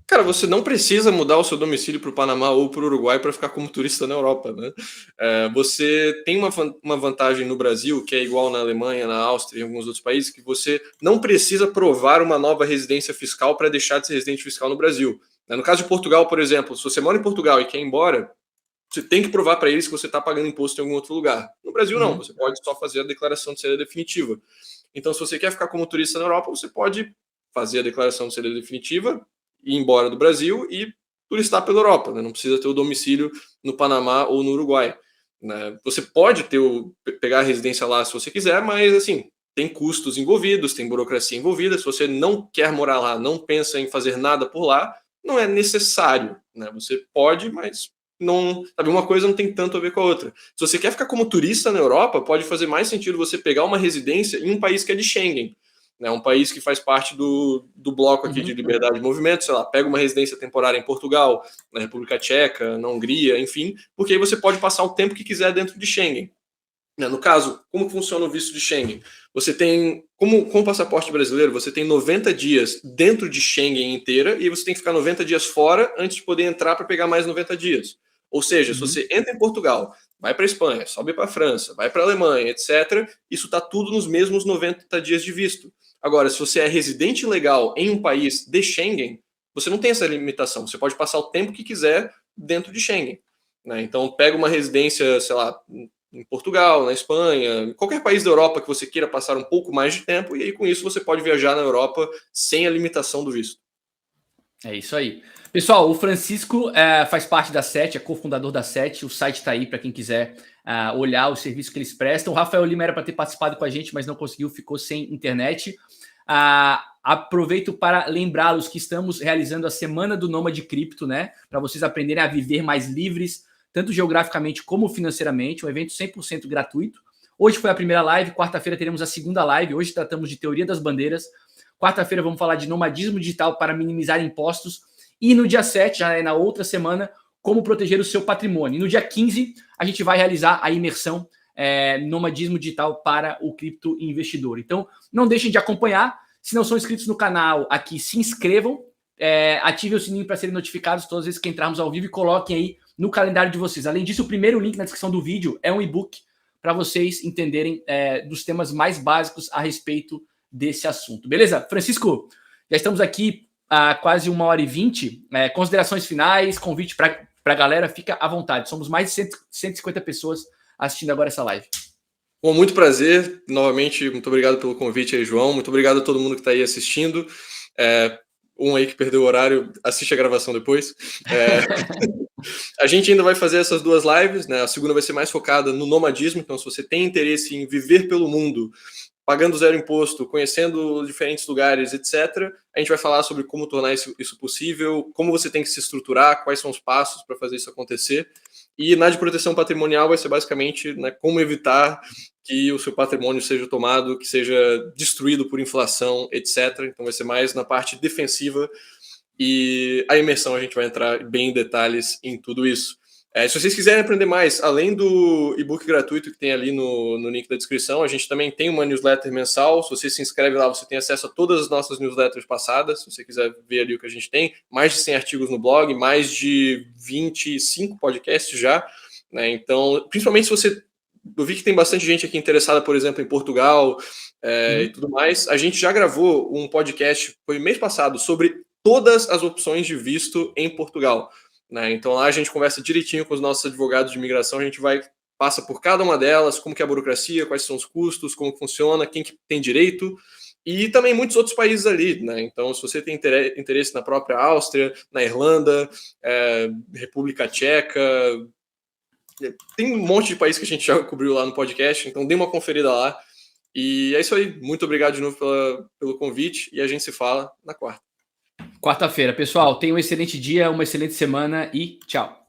Cara, você não precisa mudar o seu domicílio para o Panamá ou para o Uruguai para ficar como turista na Europa, né? Você tem uma vantagem no Brasil, que é igual na Alemanha, na Áustria e em alguns outros países, que você não precisa provar uma nova residência fiscal para deixar de ser residente fiscal no Brasil. No caso de Portugal, por exemplo, se você mora em Portugal e quer ir embora, você tem que provar para eles que você está pagando imposto em algum outro lugar. No Brasil, não. Você pode só fazer a declaração de saída definitiva. Então, se você quer ficar como turista na Europa, você pode fazer a declaração de saída definitiva, ir embora do Brasil e turistar pela Europa, né? Não precisa ter o domicílio no Panamá ou no Uruguai, né? Você pode pegar a residência lá se você quiser, mas assim, tem custos envolvidos, tem burocracia envolvida. Se você não quer morar lá, não pensa em fazer nada por lá, não é necessário, né? Você pode, mas não, sabe, uma coisa não tem tanto a ver com a outra. Se você quer ficar como turista na Europa, pode fazer mais sentido você pegar uma residência em um país que é de Schengen, né, um país que faz parte do bloco aqui de liberdade de movimento, sei lá, pega uma residência temporária em Portugal, na República Tcheca, na Hungria, enfim, porque aí você pode passar o tempo que quiser dentro de Schengen. No caso, como funciona o visto de Schengen? Você tem, como com o passaporte brasileiro, você tem 90 dias dentro de Schengen inteira e você tem que ficar 90 dias fora antes de poder entrar para pegar mais 90 dias. Ou seja, se você entra em Portugal, vai para a Espanha, sobe para a França, vai para a Alemanha, etc. Isso está tudo nos mesmos 90 dias de visto. Agora, se você é residente legal em um país de Schengen, você não tem essa limitação. Você pode passar o tempo que quiser dentro de Schengen, né? Então, pega uma residência, sei lá, em Portugal, na Espanha, em qualquer país da Europa que você queira passar um pouco mais de tempo, e aí com isso você pode viajar na Europa sem a limitação do visto. É isso aí. Pessoal, o Francisco faz parte da SET, é cofundador da SET, o site está aí para quem quiser olhar o serviço que eles prestam. O Rafael Lima era para ter participado com a gente, mas não conseguiu, ficou sem internet. Aproveito para lembrá-los que estamos realizando a Semana do Nômade Cripto, né? Para vocês aprenderem a viver mais livres, tanto geograficamente como financeiramente, um evento 100% gratuito. Hoje foi a primeira live, quarta-feira teremos a segunda live, hoje tratamos de teoria das bandeiras, quarta-feira vamos falar de nomadismo digital para minimizar impostos, e no dia 7, já é na outra semana, como proteger o seu patrimônio. E no dia 15, a gente vai realizar a imersão nomadismo digital para o cripto investidor. Então, não deixem de acompanhar. Se não são inscritos no canal aqui, se inscrevam, ativem o sininho para serem notificados todas as vezes que entrarmos ao vivo e coloquem aí no calendário de vocês. Além disso, o primeiro link na descrição do vídeo é um e-book para vocês entenderem dos temas mais básicos a respeito desse assunto. Beleza? Francisco, já estamos aqui há quase 1h20. Considerações finais, convite para a galera, fica à vontade. Somos mais de 150 pessoas assistindo agora essa live. Bom, muito prazer. Novamente, muito obrigado pelo convite aí, João. Muito obrigado a todo mundo que está aí assistindo. Um aí que perdeu o horário, assiste a gravação depois. A gente ainda vai fazer essas duas lives, né? A segunda vai ser mais focada no nomadismo, então se você tem interesse em viver pelo mundo, pagando zero imposto, conhecendo diferentes lugares, etc., a gente vai falar sobre como tornar isso possível, como você tem que se estruturar, quais são os passos para fazer isso acontecer. E na de proteção patrimonial vai ser basicamente, né, como evitar que o seu patrimônio seja tomado, que seja destruído por inflação, etc. Então vai ser mais na parte defensiva, e a imersão a gente vai entrar bem em detalhes em tudo isso. Se vocês quiserem aprender mais, além do e-book gratuito que tem ali no link da descrição, a gente também tem uma newsletter mensal. Se você se inscreve lá, você tem acesso a todas as nossas newsletters passadas. Se você quiser ver ali o que a gente tem, mais de 100 artigos no blog, mais de 25 podcasts já, né? Então, principalmente se você... Eu vi que tem bastante gente aqui interessada, por exemplo, em Portugal e tudo mais. A gente já gravou um podcast, foi mês passado, sobre todas as opções de visto em Portugal, né? Então lá a gente conversa direitinho com os nossos advogados de imigração, a gente passa por cada uma delas, como que é a burocracia, quais são os custos, como funciona, quem que tem direito, e também muitos outros países ali, né? Então se você tem interesse na própria Áustria, na Irlanda, República Tcheca, tem um monte de país que a gente já cobriu lá no podcast, então dê uma conferida lá. E é isso aí, muito obrigado de novo pelo convite, e a gente se fala na quarta. Quarta-feira, pessoal, tenham um excelente dia, uma excelente semana e tchau.